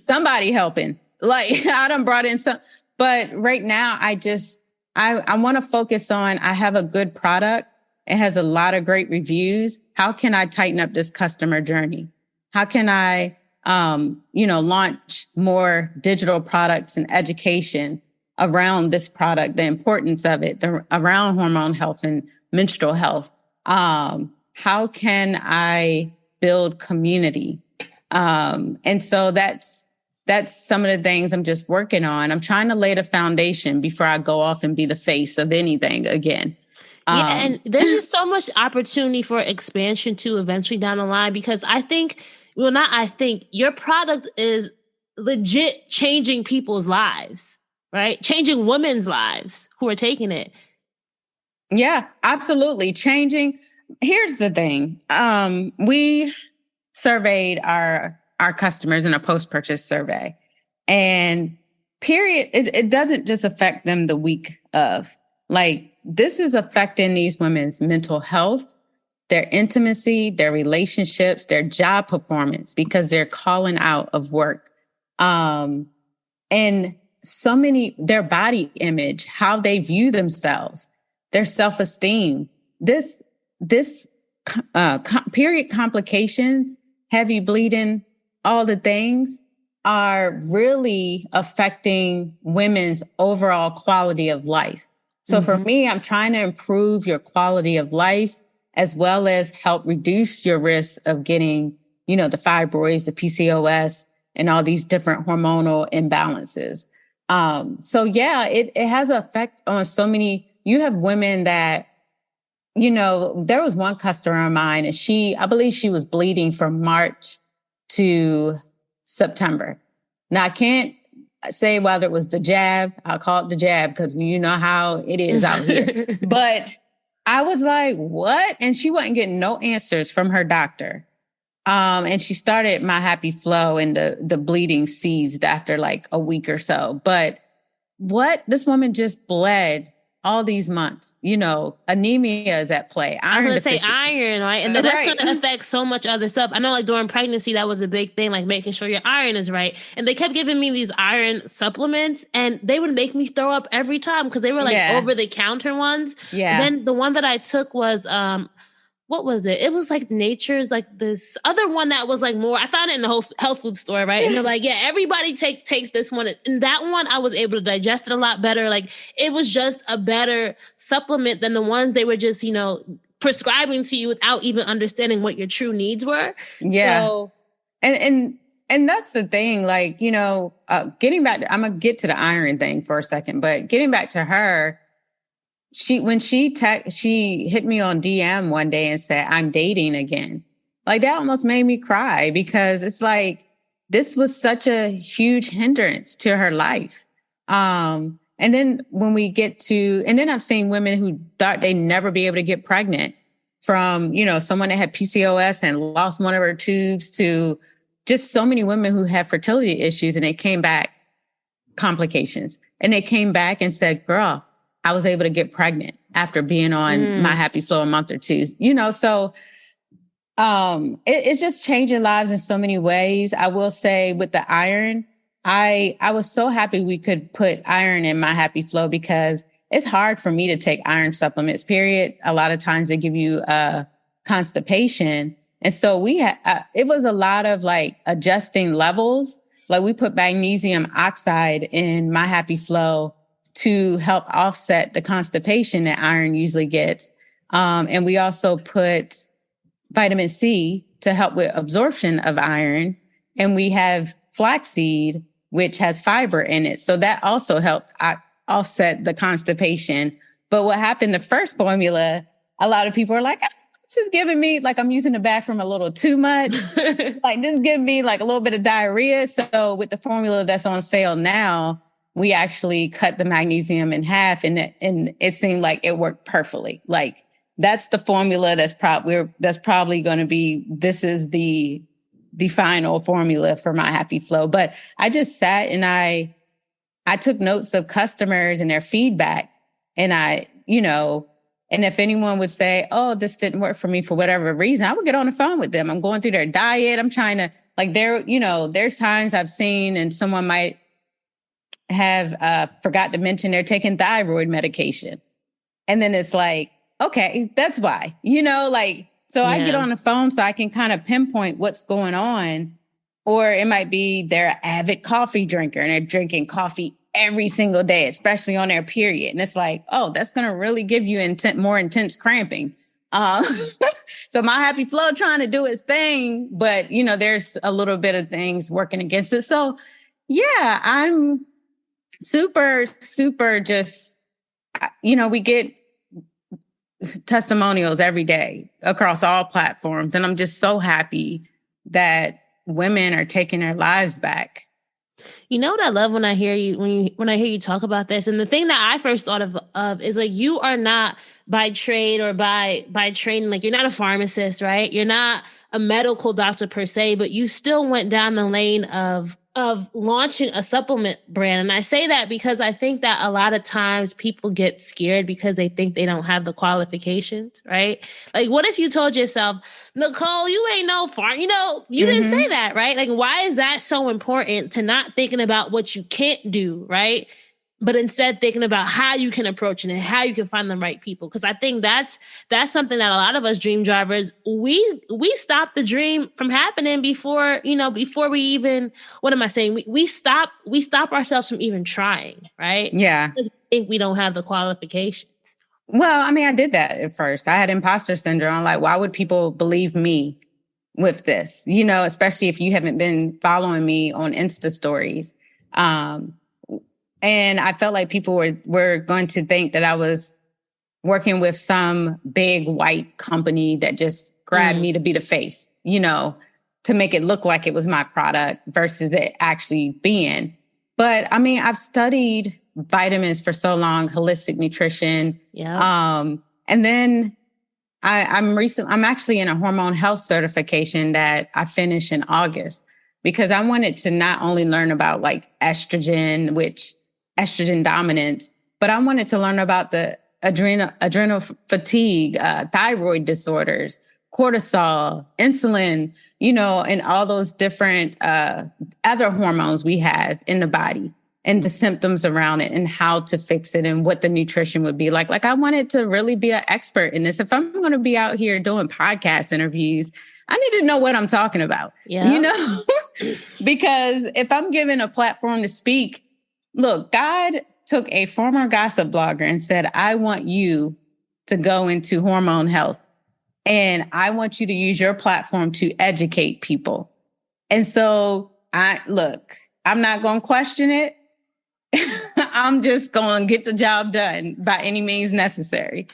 somebody helping. Like I done brought in some, but right now I want to focus on, I have a good product. It has a lot of great reviews. How can I tighten up this customer journey? How can I, launch more digital products and education around this product, the importance of it, around hormone health and menstrual health? How can I build community? And so that's some of the things I'm just working on. I'm trying to lay the foundation before I go off and be the face of anything again. Yeah, and there's just so much opportunity for expansion too eventually down the line because your product is legit changing people's lives, right? Changing women's lives who are taking it. Yeah, absolutely. Changing. Here's the thing. We surveyed our customers in a post-purchase survey, and it doesn't just affect them the week of. Like, this is affecting these women's mental health, their intimacy, their relationships, their job performance, because they're calling out of work. And so many, their body image, how they view themselves, their self-esteem. This period complications, heavy bleeding, all the things are really affecting women's overall quality of life. So for me, I'm trying to improve your quality of life as well as help reduce your risk of getting, the fibroids, the PCOS, and all these different hormonal imbalances. So yeah, it has an effect on so many. You have women that, there was one customer of mine and I believe she was bleeding from March to September. Now I can't say whether it was the jab. I'll call it the jab because you know how it is out here. But I was like, what? And she wasn't getting no answers from her doctor. And she started My Happy Flo and the bleeding ceased after like a week or so. But what? This woman just bled all these months, anemia is at play. I was going to say iron, right? And that's going to affect so much other stuff. I know like during pregnancy, that was a big thing, like making sure your iron is right. And they kept giving me these iron supplements and they would make me throw up every time because they were like over the counter ones. Yeah. And then the one that I took was, what was it? It was like Nature's, like this other one that was like more, I found it in the health food store, right? And they're like, yeah, everybody takes this one. And that one, I was able to digest it a lot better. Like it was just a better supplement than the ones they were just, prescribing to you without even understanding what your true needs were. Yeah. So, and that's the thing, like, getting back, I'm going to get to the iron thing for a second, but getting back to her, she hit me on DM one day and said, "I'm dating again." Like that almost made me cry because it's like, this was such a huge hindrance to her life. And then and then I've seen women who thought they'd never be able to get pregnant from, someone that had PCOS and lost one of her tubes to just so many women who had fertility issues and they came back complications. And they came back and said, "Girl, I was able to get pregnant after being on My Happy Flo a month or two." So it's just changing lives in so many ways. I will say with the iron, I was so happy we could put iron in My Happy Flo because it's hard for me to take iron supplements, period. A lot of times they give you constipation. And so it was a lot of like adjusting levels. Like we put magnesium oxide in My Happy Flo to help offset the constipation that iron usually gets. And we also put vitamin C to help with absorption of iron. And we have flaxseed, which has fiber in it. So that also helped offset the constipation. But what happened, the first formula, a lot of people are like, "This is giving me like I'm using the bathroom a little too much." Like this giving me like a little bit of diarrhea. So with the formula that's on sale now, we actually cut the magnesium in half and it seemed like it worked perfectly. Like that's the formula that's probably going to be, this is the final formula for My Happy Flo. But I just sat and I took notes of customers and their feedback. And and if anyone would say, "Oh, this didn't work for me for whatever reason," I would get on the phone with them. I'm going through their diet. I'm trying to like there's times I've seen and someone might have forgot to mention they're taking thyroid medication. And then it's like, okay, that's why, so I get on the phone so I can kind of pinpoint what's going on. Or it might be they're an avid coffee drinker and they're drinking coffee every single day, especially on their period. And it's like, oh, that's going to really give you more intense cramping. So My Happy Flo trying to do its thing, but there's a little bit of things working against it. So yeah, I'm super, super just, we get testimonials every day across all platforms. And I'm just so happy that women are taking their lives back. You know what I love when I hear you when I hear you talk about this, and the thing that I first thought of is like you are not by trade or by training, like you're not a pharmacist, right? You're not a medical doctor per se, but you still went down the lane of launching a supplement brand. And I say that because I think that a lot of times people get scared because they think they don't have the qualifications, right? Like, what if you told yourself, "Necole, you ain't no you didn't say that, right? Like, why is that so important to not thinking about what you can't do, right? But instead thinking about how you can approach it and how you can find the right people." Because I think that's something that a lot of us dream drivers, we stop the dream from happening before we even, what am I saying? We stop ourselves from even trying, right? Yeah. Because we think we don't have the qualifications. Well, I mean, I did that at first. I had imposter syndrome. Like, why would people believe me with this? Especially if you haven't been following me on Insta stories. And I felt like people were going to think that I was working with some big white company that just grabbed me to be the face, to make it look like it was my product versus it actually being. But I mean, I've studied vitamins for so long, holistic nutrition. Yeah. And then I'm actually in a hormone health certification that I finished in August because I wanted to not only learn about like estrogen dominance, but I wanted to learn about the adrenal fatigue, thyroid disorders, cortisol, insulin, and all those different other hormones we have in the body and the symptoms around it and how to fix it and what the nutrition would be like. Like I wanted to really be an expert in this. If I'm going to be out here doing podcast interviews, I need to know what I'm talking about, because if I'm given a platform to speak, look, God took a former gossip blogger and said, "I want you to go into hormone health and I want you to use your platform to educate people." And so I'm not going to question it. I'm just going to get the job done by any means necessary.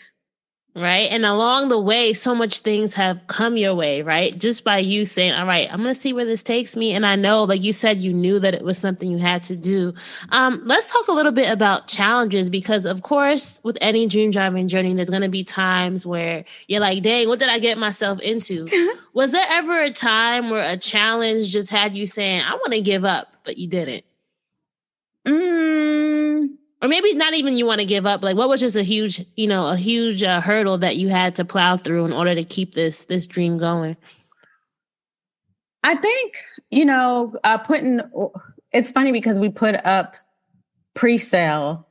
Right. And along the way, so much things have come your way, right? Just by you saying, all right, I'm going to see where this takes me. And I know, like you said, you knew that it was something you had to do. Let's talk a little bit about challenges, because of course, with any dream driving journey, there's going to be times where you're like, dang, what did I get myself into? Was there ever a time where a challenge just had you saying, I want to give up, but you didn't? Or maybe not even you want to give up. Like, what was just a huge hurdle that you had to plow through in order to keep this dream going? I think, it's funny because we put up pre-sale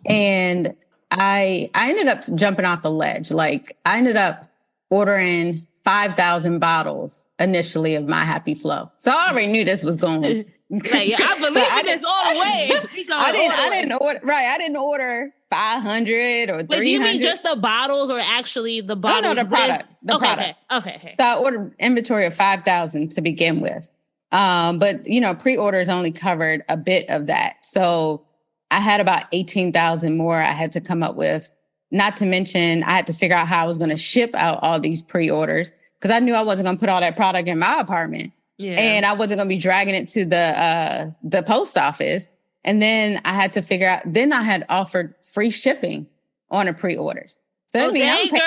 and I ended up jumping off a ledge. Like, I ended up ordering 5,000 bottles initially of My Happy Flo. So I already knew this was going. Like, I believe in this all the way. I didn't order 500 or 300. Wait, do you mean just the bottles or actually the bottles? No, the product. Product. Okay. So I ordered inventory of 5,000 to begin with. But pre-orders only covered a bit of that. So I had about 18,000 more I had to come up with. Not to mention, I had to figure out how I was going to ship out all these pre-orders because I knew I wasn't going to put all that product in my apartment. Yeah. And I wasn't going to be dragging it to the post office. And then I had to figure out, then I had offered free shipping on the pre-orders. So girl. So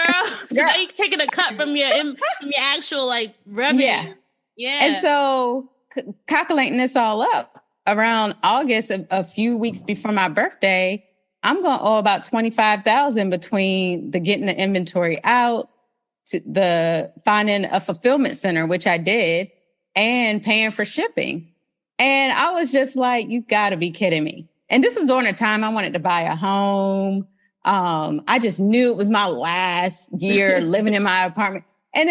now you're taking a cut from your actual like revenue. Yeah. And so calculating this all up around August, a few weeks before my birthday, I'm going to owe about 25,000 between the getting the inventory out, to the finding a fulfillment center, which I did, and paying for shipping. And I was just like, you got to be kidding me. And this was during a time I wanted to buy a home. I just knew it was my last year living in my apartment. And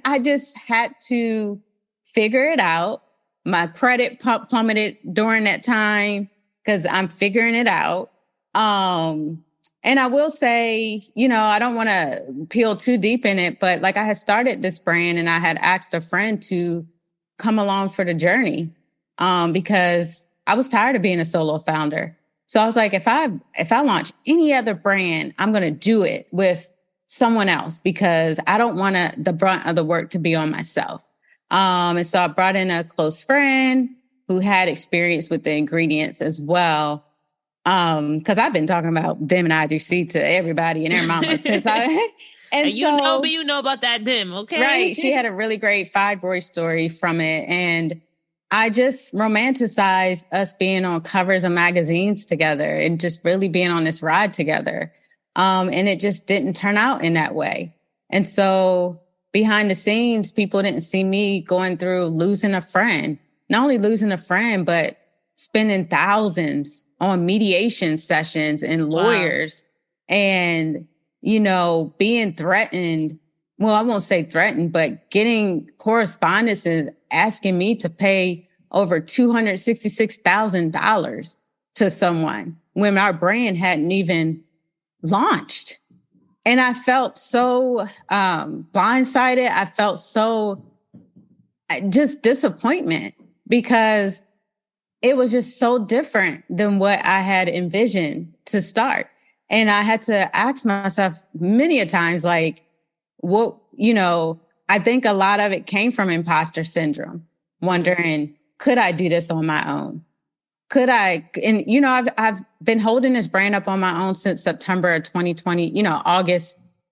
I just had to figure it out. My credit plummeted during that time because I'm figuring it out. And I will say, I don't want to peel too deep in it, but like I had started this brand and I had asked a friend to come along for the journey because I was tired of being a solo founder. So I was like, if I launch any other brand, I'm going to do it with someone else because I don't want the brunt of the work to be on myself. And so I brought in a close friend who had experience with the ingredients as well. Cause I've been talking about dim and IDC to everybody and their mama since you know about that dim, okay? Right. She had a really great fibroid story from it. And I just romanticized us being on covers of magazines together and just really being on this ride together. And it just didn't turn out in that way. And so behind the scenes, people didn't see me going through losing a friend, not only losing a friend, but spending thousands on mediation sessions and lawyers. Wow. And, being threatened. Well, I won't say threatened, but getting correspondences asking me to pay over $266,000 to someone when our brand hadn't even launched. And I felt so blindsided. I felt so just disappointment because it was just so different than what I had envisioned to start. And I had to ask myself many a times, like, what, I think a lot of it came from imposter syndrome, wondering, could I do this on my own? Could I? And, I've been holding this brand up on my own since September of 2020,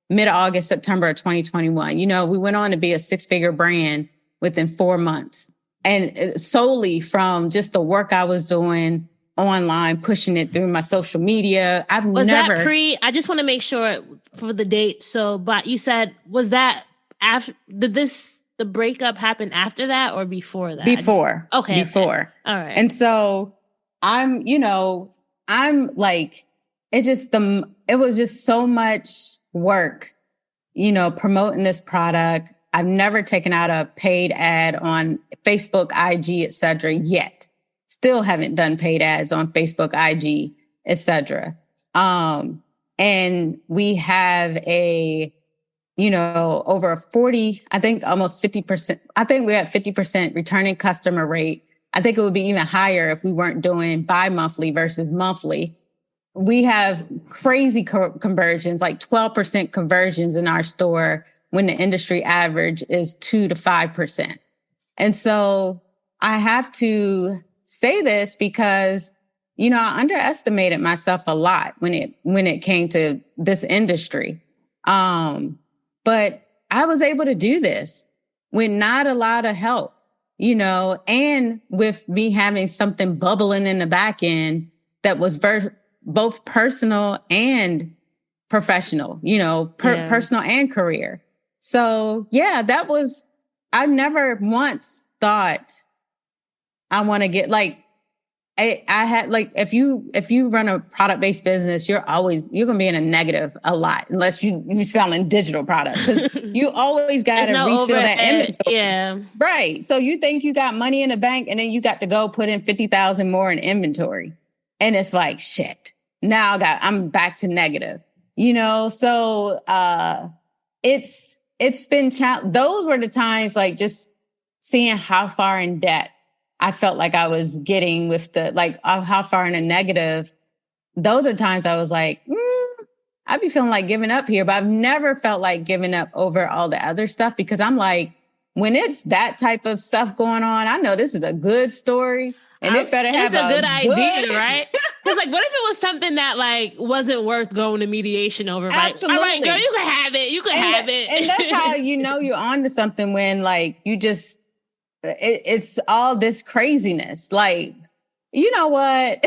mid-August, September of 2021. We went on to be a 6-figure brand within 4 months. And solely from just the work I was doing online, pushing it through my social media. I just want to make sure for the date. So, but you said, was that after, the breakup happen after that or before that? Before. Okay. Before. All right. And so I'm like, it was just so much work, promoting this product. I've never taken out a paid ad on Facebook, IG, et cetera, yet. Still haven't done paid ads on Facebook, IG, et cetera. And we have over 40, I think almost 50%. I think we're at 50% returning customer rate I think it would be even higher if we weren't doing bi-monthly versus monthly. We have crazy conversions, like 12% conversions in our store when the industry average is 2 to 5%. And so I have to say this because, I underestimated myself a lot when it came to this industry. But I was able to do this with not a lot of help, and with me having something bubbling in the back end that was both personal and professional, personal and career. So yeah, I never once thought I want to get I had if you run a product-based business, you're going to be in a negative a lot unless you selling digital products, because you always got to no refill that overhead. inventory. Yeah. Right. So you think you got money in the bank and then you got to go put in 50,000 more in inventory. And it's like, shit, now I'm back to negative, So, it's been those were the times, like, just seeing how far in debt I felt like I was getting with how far in a negative. Those are times I was like, I'd be feeling like giving up here, but I've never felt like giving up over all the other stuff, because I'm like, when it's that type of stuff going on, I know this is a good story and it better have a good idea, right? Because what if it was something that wasn't worth going to mediation over? Absolutely. All right, girl, you can have it. You can have it. And that's how you're on to something, when you just, it's all this craziness. You know what?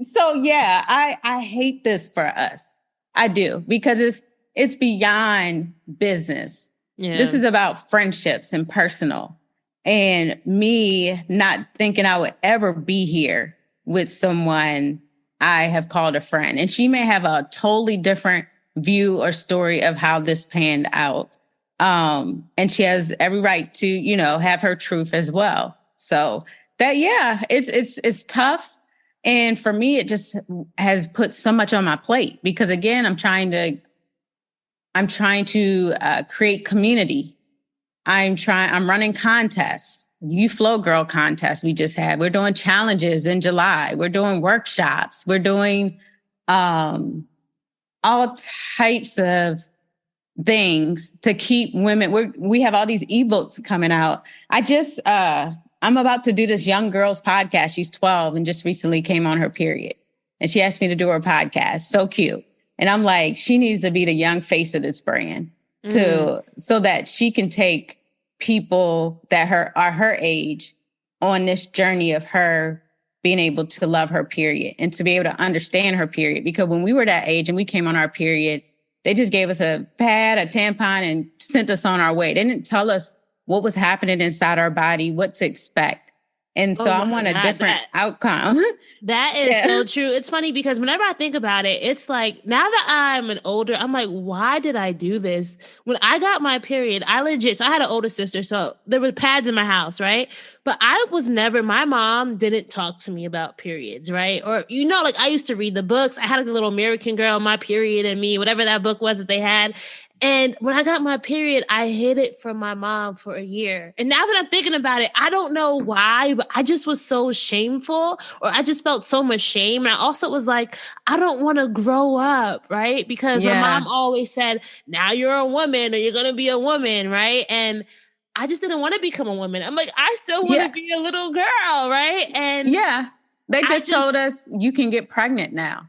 So yeah, I hate this for us. I do, because it's beyond business. Yeah. This is about friendships and personal, and me not thinking I would ever be here with someone I have called a friend. And she may have a totally different view or story of how this panned out. And she has every right to, have her truth as well. So that, yeah, it's tough. And for me, it just has put so much on my plate, because again, I'm trying to create community. I'm running contests. You Flow Girl contest we just had. We're doing challenges in July. We're doing workshops. We're doing all types of things to keep women. We have all these ebooks coming out. I'm about to do this young girl's podcast. She's 12 and just recently came on her period. And she asked me to do her podcast. So cute. And I'm like, she needs to be the young face of this brand so that she can take people that are her age on this journey of her being able to love her period and to be able to understand her period. Because when we were that age and we came on our period, they just gave us a pad, a tampon, and sent us on our way. They didn't tell us what was happening inside our body, what to expect. And so I want a different outcome. That is so true. It's funny because whenever I think about it, it's like, now that I'm an older, I'm like, why did I do this? When I got my period, so I had an older sister, so there were pads in my house, right? But my mom didn't talk to me about periods, right? Or, I used to read the books. I had a little American Girl, My Period and Me, whatever that book was that they had. And when I got my period, I hid it from my mom for a year. And now that I'm thinking about it, I don't know why, but I just was so shameful, or I just felt so much shame. And I also was like, I don't want to grow up, right? Because my mom always said, now you're a woman, or you're going to be a woman, right? And I just didn't want to become a woman. I'm like, I still want to be a little girl, right? And they just told us you can get pregnant now.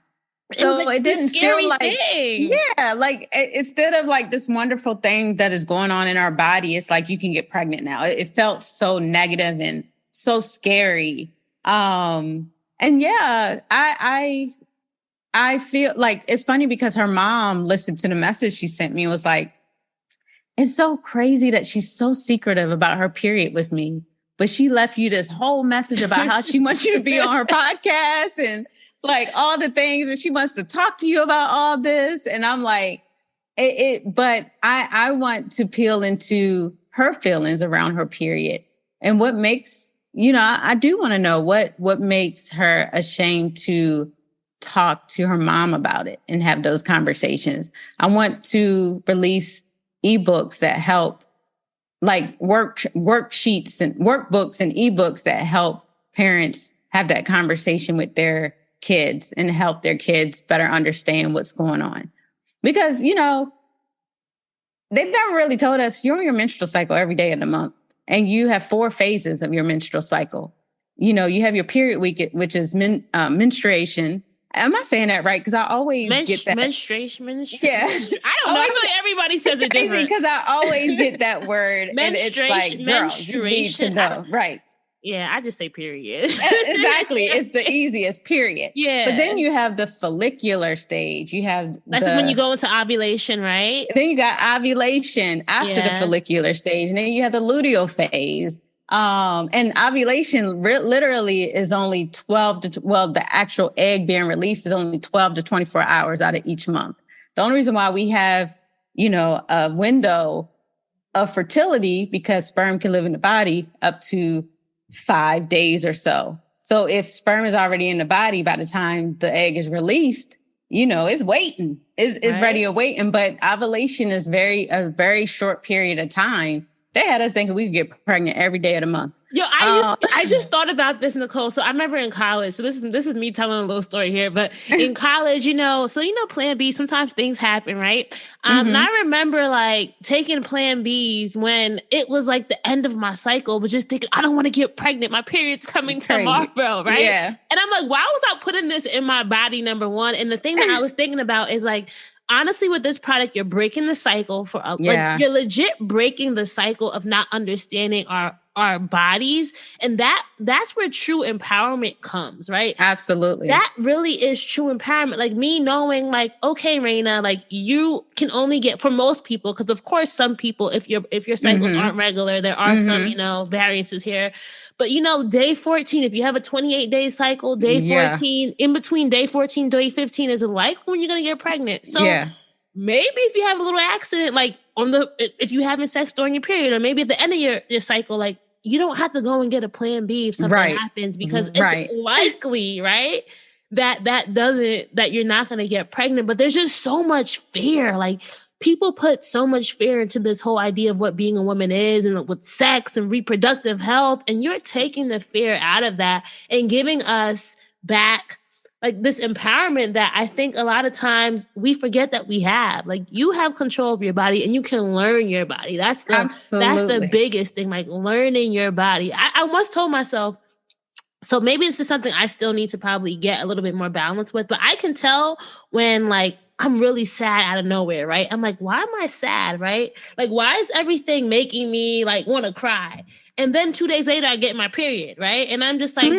So it didn't feel like, instead of this wonderful thing that is going on in our body, it's like you can get pregnant now. It felt so negative and so scary. I feel like it's funny because her mom listened to the message she sent me and was like, it's so crazy that she's so secretive about her period with me, but she left you this whole message about how she wants you to be on her podcast and all the things, and she wants to talk to you about all this. And I'm like, but I want to peel into her feelings around her period and what makes, I do want to know what makes her ashamed to talk to her mom about it and have those conversations. I want to release ebooks that help like worksheets and workbooks and ebooks that help parents have that conversation with their kids and help their kids better understand what's going on. Because, you know, they've never really told us you're on your menstrual cycle every day of the month and you have 4 phases of your menstrual cycle. You know, you have your period week, which is menstruation. Am I saying that right? Because I always get that. Menstruation. Yeah. I don't know. I feel like everybody says it different. Because I always get that word. And it's like, girl, you need to know. Right. Yeah, I just say period. Exactly. It's the easiest, period. Yeah. But then you have the follicular stage. You have That's when you go into ovulation, right? Then you got ovulation after the follicular stage. And then you have the luteal phase. And ovulation literally is only the actual egg being released is only 12 to 24 hours out of each month. The only reason why we have, you know, a window of fertility because sperm can live in the body up to 5 days or so. So if sperm is already in the body by the time the egg is released, you know, it's waiting. It's ready to waiting. But ovulation is a very short period of time. They had us thinking we could get pregnant every day of the month. Yo, I just thought about this, Necole. So I remember in college, so this is me telling a little story here, but in college, you know, Plan B, sometimes things happen, right? And I remember like taking Plan Bs when it was like the end of my cycle, but just thinking, I don't want to get pregnant. My period's coming tomorrow, right? Yeah. And I'm like, why was I putting this in my body, number one? And the thing that I was thinking about is like, honestly, with this product, you're breaking the cycle like, you're legit breaking the cycle of not understanding our bodies. And that's where true empowerment comes, right? Absolutely. That really is true empowerment. Like me knowing like, okay, Raina, like you can only get, for most people, because of course some people, if your cycles aren't regular, there are some, you know, variances here. But, you know, day 14, if you have a 28-day cycle, day 14, in between day 14, day 15 is like when you're going to get pregnant. So maybe if you have a little accident, like if you're having sex during your period, or maybe at the end of your cycle, like you don't have to go and get a Plan B if something happens, because it's likely, right, that you're not going to get pregnant. But there's just so much fear. Like people put so much fear into this whole idea of what being a woman is and with sex and reproductive health. And you're taking the fear out of that and giving us back like this empowerment that I think a lot of times we forget that we have. Like you have control of your body and you can learn your body. That's the biggest thing, like learning your body. I once told myself, so maybe this is something I still need to probably get a little bit more balance with, but I can tell when like I'm really sad out of nowhere, right? I'm like, why am I sad, right? Like, why is everything making me like want to cry? And then 2 days later, I get my period, right? And I'm just like,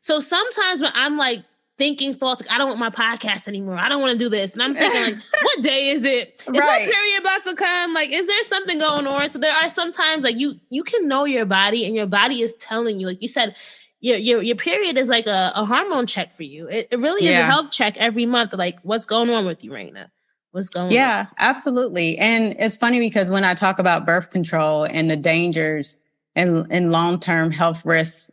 So sometimes when I'm like thinking thoughts, like, I don't want my podcast anymore. I don't want to do this. And I'm thinking like, what day is it? Is my period about to come? Like, is there something going on? So there are sometimes like you can know your body and your body is telling you, like you said, your period is like a hormone check for you. It really is a health check every month. Like, what's going on with you, Raina? What's going on? Yeah, absolutely. And it's funny because when I talk about birth control and the dangers and long-term health risks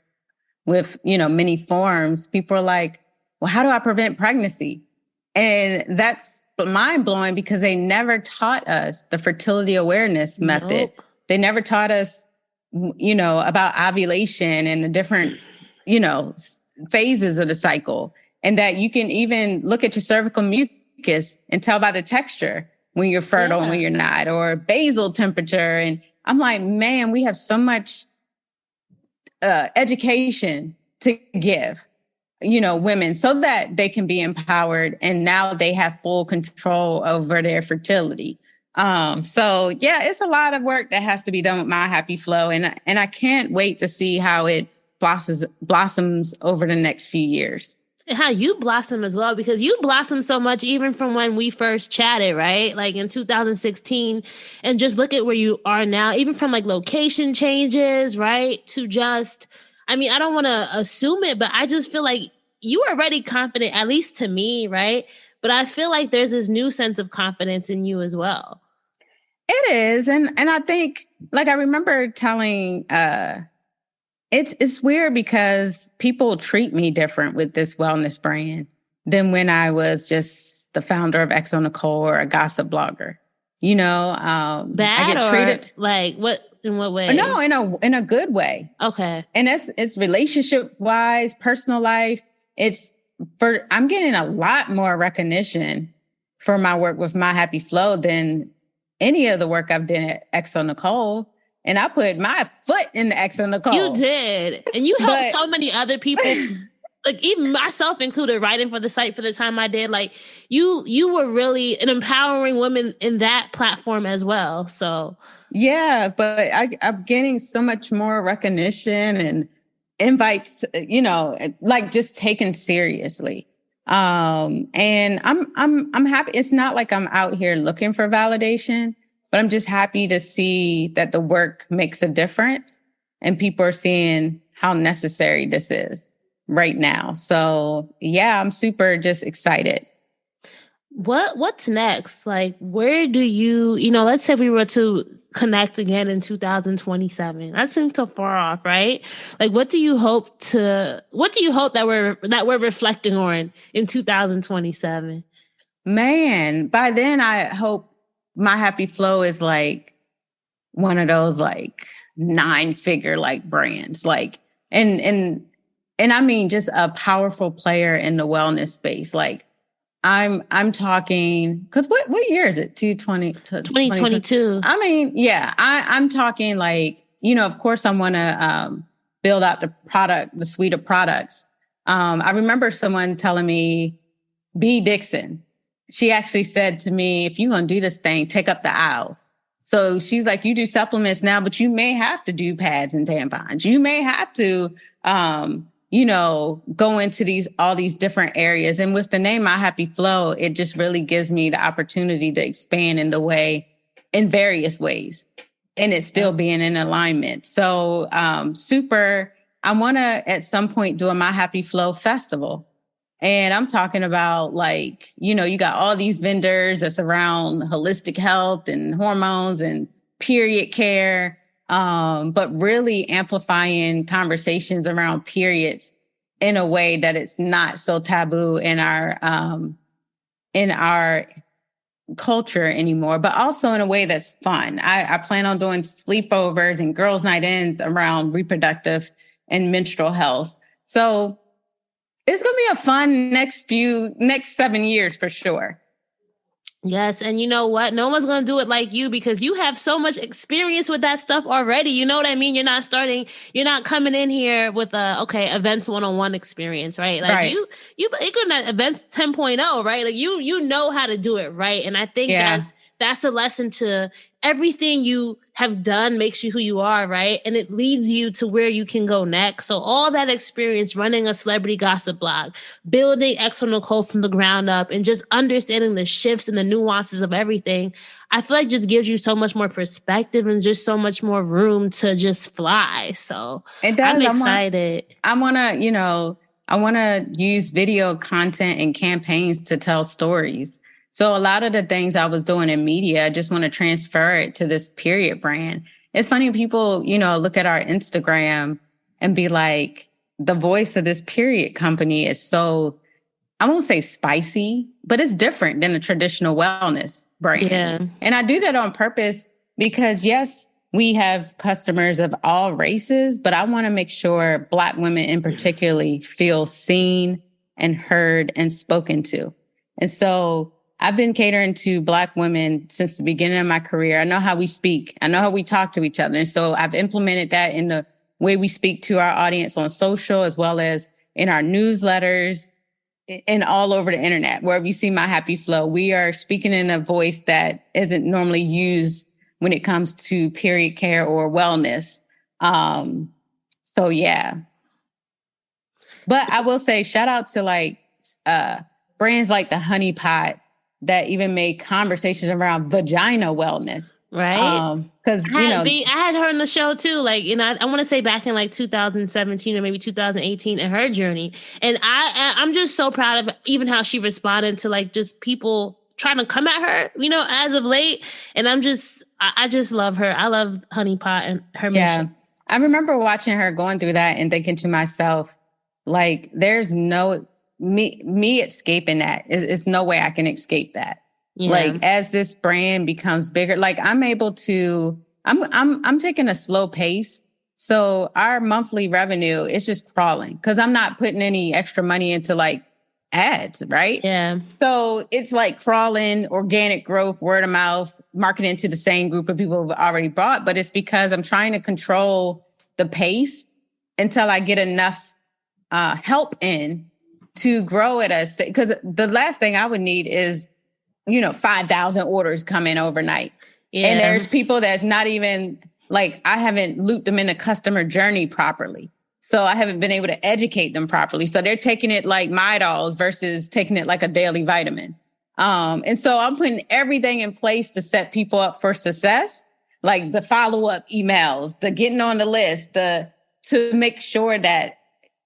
with, you know, many forms, people are like, well, how do I prevent pregnancy? And that's mind blowing because they never taught us the fertility awareness method. They never taught us, you know, about ovulation and the different, you know, phases of the cycle, and that you can even look at your cervical mucus and tell by the texture when you're fertile and when you're not, or basal temperature. And I'm like, man, we have so much education to give, you know, women so that they can be empowered and now they have full control over their fertility. So yeah, it's a lot of work that has to be done with My Happy Flo. And I can't wait to see how it blossoms over the next few years. And how you blossom as well, because you blossom so much even from when we first chatted, right? Like in 2016, and just look at where you are now, even from like location changes, right? To just, I mean, I don't want to assume it, but I just feel like you are already confident, at least to me, right? But I feel like there's this new sense of confidence in you as well. It is. And I think, like, I remember telling, it's weird because people treat me different with this wellness brand than when I was just the founder of XO Necole or a gossip blogger. I Bad get or treated. like what, in what way? No, in a good way. Okay. And it's relationship wise, personal life. I'm getting a lot more recognition for my work with My Happy Flo than any of the work I've done at XO Necole. And I put my foot in the XO Necole. You did. And you helped But so many other people, like even myself included, writing for the site for the time I did. Like you were really an empowering woman in that platform as well. So yeah, but I'm getting so much more recognition and invites, like just taken seriously. And I'm happy. It's not like I'm out here looking for validation, but I'm just happy to see that the work makes a difference and people are seeing how necessary this is right now. So yeah, I'm super just excited. what's next? Like, where do let's say we were to connect again in 2027. That seems so far off, right? Like, what do you hope that we're reflecting on in 2027? Man, by then I hope My Happy Flo is like one of those like 9-figure like brands, like and I mean just a powerful player in the wellness space. Like I'm talking, because what year is it? 2022. I mean, yeah, I'm talking like, of course I want to build out the suite of products. I remember someone telling me, B. Dixon, she actually said to me, if you're going to do this thing, take up the aisles. So she's like, you do supplements now, but you may have to do pads and tampons. You may have to, go into all these different areas. And with the name My Happy Flo, it just really gives me the opportunity to expand in various ways, and it's still being in alignment. So I want to at some point do a My Happy Flo festival. And I'm talking about like, you got all these vendors that's around holistic health and hormones and period care, but really amplifying conversations around periods in a way that it's not so taboo in our culture anymore, but also in a way that's fun. I plan on doing sleepovers and girls' night ins around reproductive and menstrual health. So it's going to be a fun next 7 years for sure. Yes. And you know what? No one's going to do it like you because you have so much experience with that stuff already. You know what I mean? You're not coming in here with events 101 experience, right? Like right. you're going to events 10.0, right? Like you know how to do it, right? And I think that's a lesson to everything you have done makes you who you are, right? And it leads you to where you can go next. So all that experience running a celebrity gossip blog, building XO Necole from the ground up, and just understanding the shifts and the nuances of everything, I feel like just gives you so much more perspective and just so much more room to just fly. So it does. I'm excited. I want to use video content and campaigns to tell stories. So a lot of the things I was doing in media, I just want to transfer it to this period brand. It's funny, people, look at our Instagram and be like, the voice of this period company is so, I won't say spicy, but it's different than a traditional wellness brand. Yeah. And I do that on purpose because, yes, we have customers of all races, but I want to make sure Black women in particularly feel seen and heard and spoken to. And so I've been catering to Black women since the beginning of my career. I know how we speak. I know how we talk to each other. And so I've implemented that in the way we speak to our audience on social, as well as in our newsletters and all over the internet. Wherever you see My Happy Flo, we are speaking in a voice that isn't normally used when it comes to period care or wellness. So yeah. But I will say shout out to like brands like the Honey Pot that even made conversations around vagina wellness. Right. Because, I had her on the show too. Like, I want to say back in like 2017 or maybe 2018 in her journey. And I'm just so proud of even how she responded to like just people trying to come at her, as of late. And I just love her. I love Honey Pot and her mission. I remember watching her going through that and thinking to myself, like, there's no me escaping that. It's no way I can escape that. Yeah. Like as this brand becomes bigger, like I'm taking a slow pace. So our monthly revenue is just crawling because I'm not putting any extra money into like ads, right? Yeah. So it's like crawling, organic growth, word of mouth, marketing to the same group of people who've already bought. But it's because I'm trying to control the pace until I get enough help in to grow at us. Because the last thing I would need is, 5,000 orders come in overnight. Yeah. And there's people that's not even like, I haven't looped them in a customer journey properly. So I haven't been able to educate them properly. So they're taking it like Midolls versus taking it like a daily vitamin. And so I'm putting everything in place to set people up for success, like the follow-up emails, the getting on the list, to make sure that,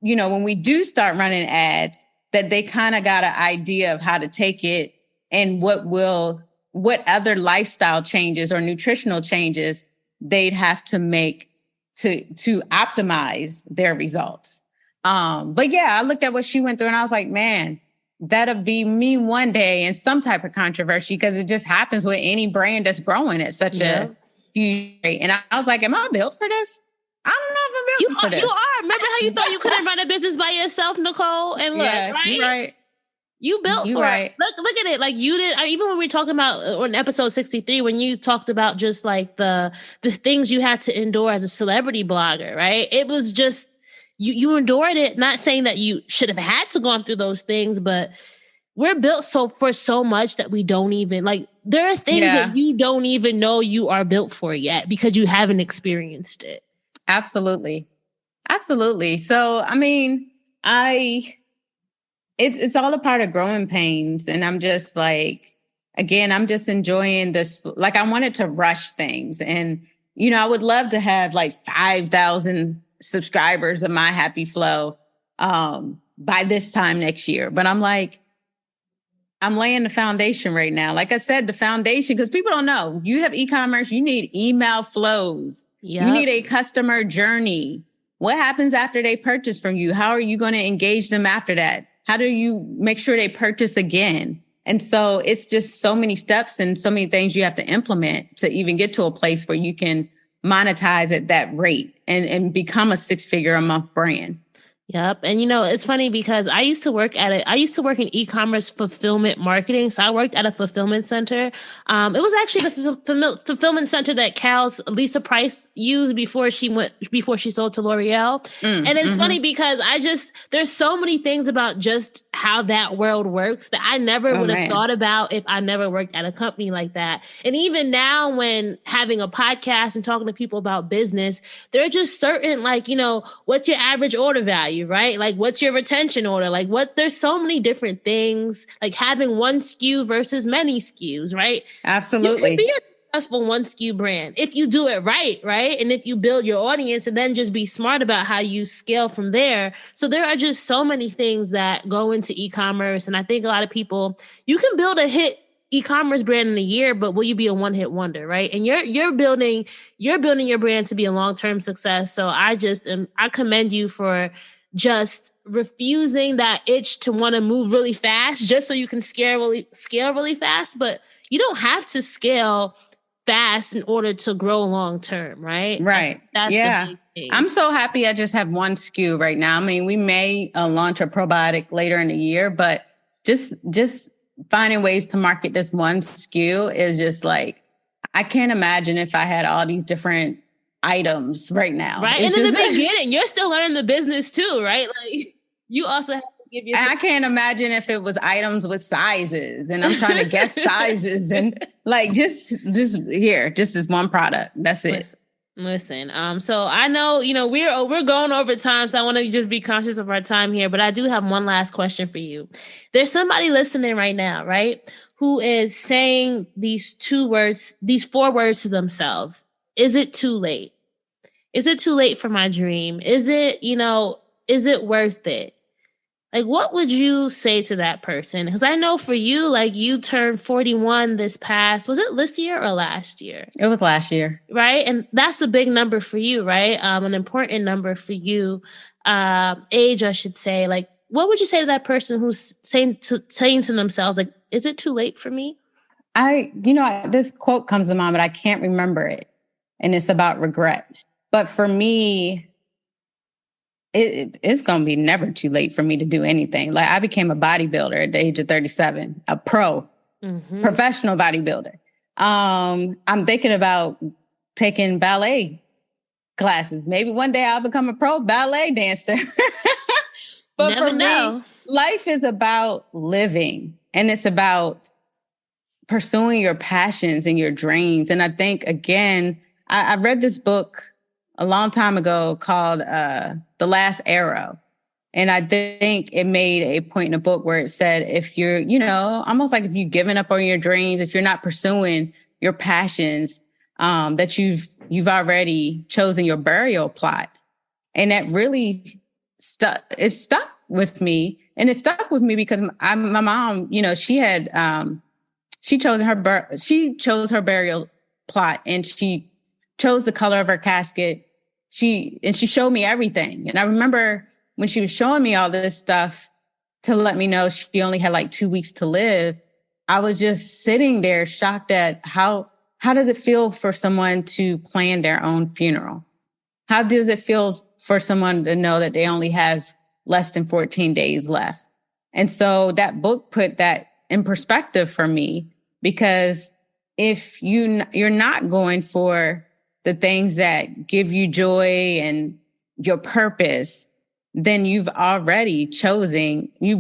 when we do start running ads, that they kind of got an idea of how to take it and what other lifestyle changes or nutritional changes they'd have to make to optimize their results. But yeah, I looked at what she went through and I was like, man, that'll be me one day in some type of controversy, because it just happens with any brand that's growing at such a huge rate. And I was like, am I built for this? I don't know if I'm built for this. You are. Remember how you thought you couldn't run a business by yourself, Necole? And look, yeah, right? You're right. You built for it. Look at it. Like you did. Even when we were talking about on episode 63, when you talked about just like the things you had to endure as a celebrity blogger, right? It was just, you endured it. Not saying that you should have had to go through those things, but we're built for so much that we don't even like, there are things that you don't even know you are built for yet because you haven't experienced it. Absolutely. Absolutely. So, I mean, it's all a part of growing pains. And I'm just like, again, I'm just enjoying this. Like, I wanted to rush things. And, I would love to have like 5,000 subscribers of My Happy Flo by this time next year. But I'm like, I'm laying the foundation right now. Like I said, the foundation, because people don't know. You have e-commerce, you need email flows. Yep. You need a customer journey. What happens after they purchase from you? How are you going to engage them after that? How do you make sure they purchase again? And so it's just so many steps and so many things you have to implement to even get to a place where you can monetize at that rate and become a 6-figure a month brand. Yep. And it's funny because I used to work in e-commerce fulfillment marketing. So I worked at a fulfillment center. It was actually the fulfillment center that Cal's Lisa Price used before she sold to L'Oreal. And it's funny because there's so many things about just how that world works that I never would have thought about if I never worked at a company like that. And even now when having a podcast and talking to people about business, there are just certain what's your average order value? Right? Like, what's your retention order? Like, there's so many different things, like having one SKU versus many SKUs, right? Absolutely. You can be a successful one SKU brand if you do it right? And if you build your audience and then just be smart about how you scale from there. So there are just so many things that go into e-commerce. And I think a lot of people, you can build a hit e-commerce brand in a year, but will you be a one-hit wonder, right? And you're building your brand to be a long-term success. So I commend you for just refusing that itch to want to move really fast just so you can scale really fast. But you don't have to scale fast in order to grow long term, right? Right. That's the big thing. I'm so happy I just have one SKU right now. I mean, we may launch a probiotic later in the year, but just finding ways to market this one SKU is just like, I can't imagine if I had all these different items right now. Right. And in the beginning, you're still learning the business too, right? Like, you also have to give yourself. I can't imagine if it was items with sizes and I'm trying to guess sizes and like just this is one product. That's it. Listen. So I know, we're going over time, so I want to just be conscious of our time here, but I do have one last question for you. There's somebody listening right now, right, who is saying these 4 words to themselves. Is it too late? Is it too late for my dream? Is it worth it? Like, what would you say to that person? Because I know for you, like, you turned 41 was it this year or last year? It was last year. Right? And that's a big number for you, right? An important number for you. Age, I should say. Like, what would you say to that person who's saying to themselves, like, is it too late for me? This quote comes to mind, but I can't remember it. And it's about regret. But for me, it's going to be never too late for me to do anything. Like I became a bodybuilder at the age of 37, a professional bodybuilder. I'm thinking about taking ballet classes. Maybe one day I'll become a pro ballet dancer. But Never for know. me, life is about living, and it's about pursuing your passions and your dreams. And I think, again, I read this book a long time ago called The Last Arrow. And I think it made a point in the book where it said, if you're, almost like if you've given up on your dreams, if you're not pursuing your passions, that you've already chosen your burial plot. And that really stuck with me. And it stuck with me because my mom, she chose her burial plot, and she chose the color of her casket. She showed me everything. And I remember when she was showing me all this stuff to let me know she only had like 2 weeks to live, I was just sitting there shocked at how does it feel for someone to plan their own funeral? How does it feel for someone to know that they only have less than 14 days left? And so that book put that in perspective for me, because if you're not going for the things that give you joy and your purpose, then you've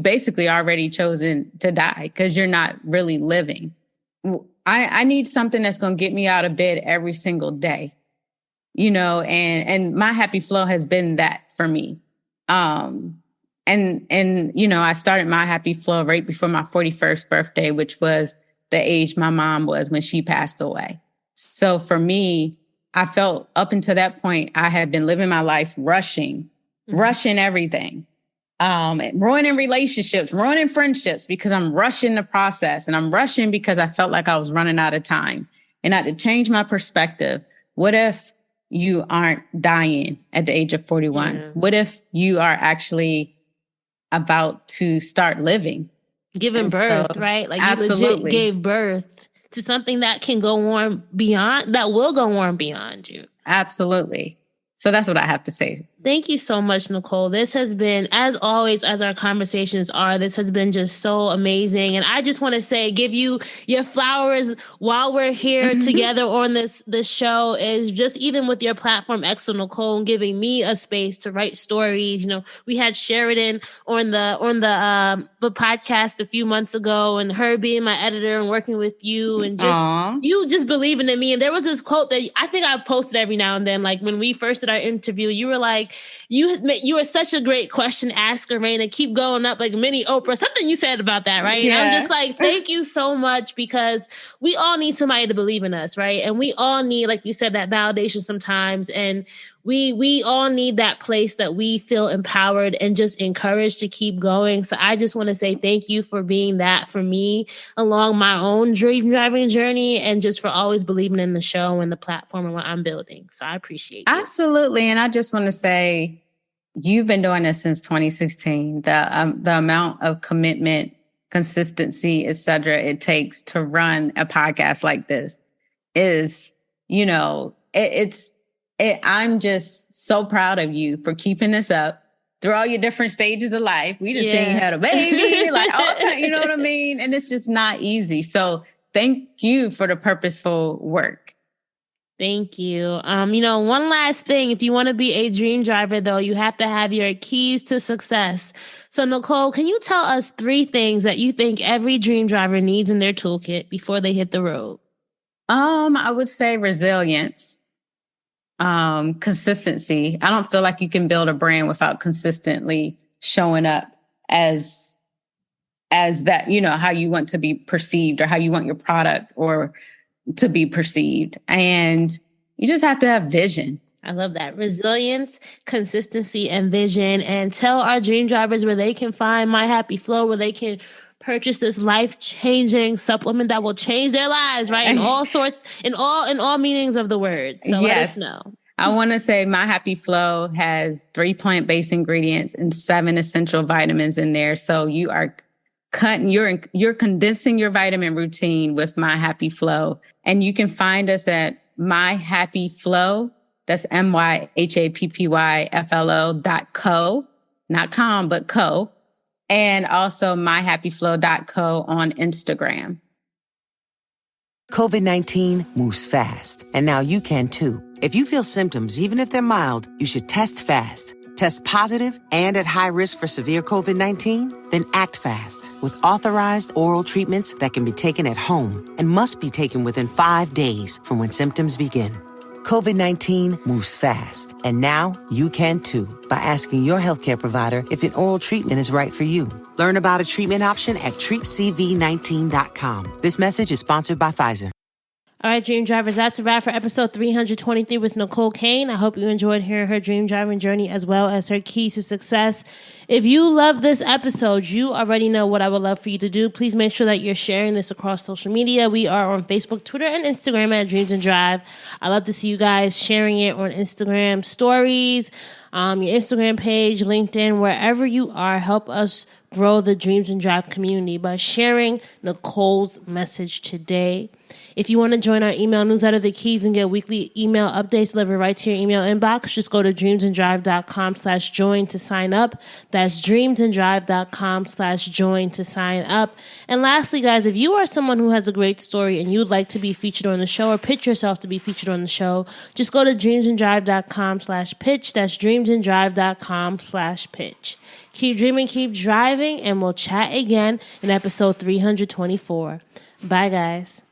basically already chosen to die, because you're not really living. I need something that's going to get me out of bed every single day, and My Happy Flo has been that for me. And I started My Happy Flo right before my 41st birthday, which was the age my mom was when she passed away. So for me, I felt up until that point, I had been living my life rushing everything, ruining relationships, ruining friendships, because I'm rushing the process, and I'm rushing because I felt like I was running out of time. And I had to change my perspective. What if you aren't dying at the age of 41? Yeah. What if you are actually about to start living? Giving birth, right? Like absolutely. You legit gave birth to something that can go on beyond, that will go on beyond you. Absolutely. So that's what I have to say. Thank you so much, Necole. This has been, as always, as our conversations are, this has been just so amazing. And I just want to say, give you your flowers while we're here together on this show, is just even with your platform, XO Necole, and giving me a space to write stories. We had Sheridan on the podcast a few months ago, and her being my editor and working with you, and just you just believing in me. And there was this quote that I think I posted every now and then, like when we first did our interview, you were like, you are such a great question asker, Raina. Keep going up like mini Oprah. Something you said about that, right? Yeah. And I'm just like, thank you so much, because we all need somebody to believe in us, right? And we all need, like you said, that validation sometimes. And we all need that place that we feel empowered and just encouraged to keep going. So I just want to say thank you for being that for me along my own dream driving journey, and just for always believing in the show and the platform and what I'm building. So I appreciate you. Absolutely. And I just want to say, you've been doing this since 2016. The amount of commitment, consistency, et cetera, it takes to run a podcast like this is, I'm just so proud of you for keeping this up through all your different stages of life. We just seen you had a baby, like all that, you know what I mean? And it's just not easy. So thank you for the purposeful work. Thank you. One last thing. If you want to be a dream driver, though, you have to have your keys to success. So, Necole, can you tell us 3 things that you think every dream driver needs in their toolkit before they hit the road? I would say resilience, consistency. I don't feel like you can build a brand without consistently showing up as that, how you want to be perceived, or how you want your product or to be perceived. And you just have to have vision. I love that. Resilience, consistency, and vision. And tell our dream drivers where they can find My Happy Flo, where they can purchase this life-changing supplement that will change their lives, right? In all sorts, in all meanings of the word. So let us know. I want to say My Happy Flo has 3 plant-based ingredients and 7 essential vitamins in there. So you are you're condensing your vitamin routine with My Happy Flo. And you can find us at My Happy Flo. That's MyHappyFlo.co, not com, but co. And also myhappyflow.co on Instagram. COVID-19 moves fast, and now you can too. If you feel symptoms, even if they're mild, you should test fast. Test positive and at high risk for severe COVID-19? Then act fast with authorized oral treatments that can be taken at home and must be taken within 5 days from when symptoms begin. COVID-19 moves fast, and now you can too by asking your healthcare provider if an oral treatment is right for you. Learn about a treatment option at treatcv19.com. This message is sponsored by Pfizer. All right, Dream Drivers, that's a wrap for episode 323 with Necole Kane. I hope you enjoyed hearing her dream driving journey as well as her keys to success. If you love this episode, you already know what I would love for you to do. Please make sure that you're sharing this across social media. We are on Facebook, Twitter, and Instagram at Dreams and Drive. I love to see you guys sharing it on Instagram stories, your Instagram page, LinkedIn, wherever you are. Help us grow the Dreams and Drive community by sharing Necole's message today. If you want to join our email newsletter, The Keys, and get weekly email updates delivered right to your email inbox, just go to dreamsanddrive.com/join to sign up. That's dreamsanddrive.com/join to sign up. And lastly, guys, if you are someone who has a great story and you'd like to be featured on the show or pitch yourself to be featured on the show, just go to dreamsanddrive.com/pitch. That's dreamsanddrive.com/pitch. Keep dreaming, keep driving, and we'll chat again in episode 324. Bye, guys.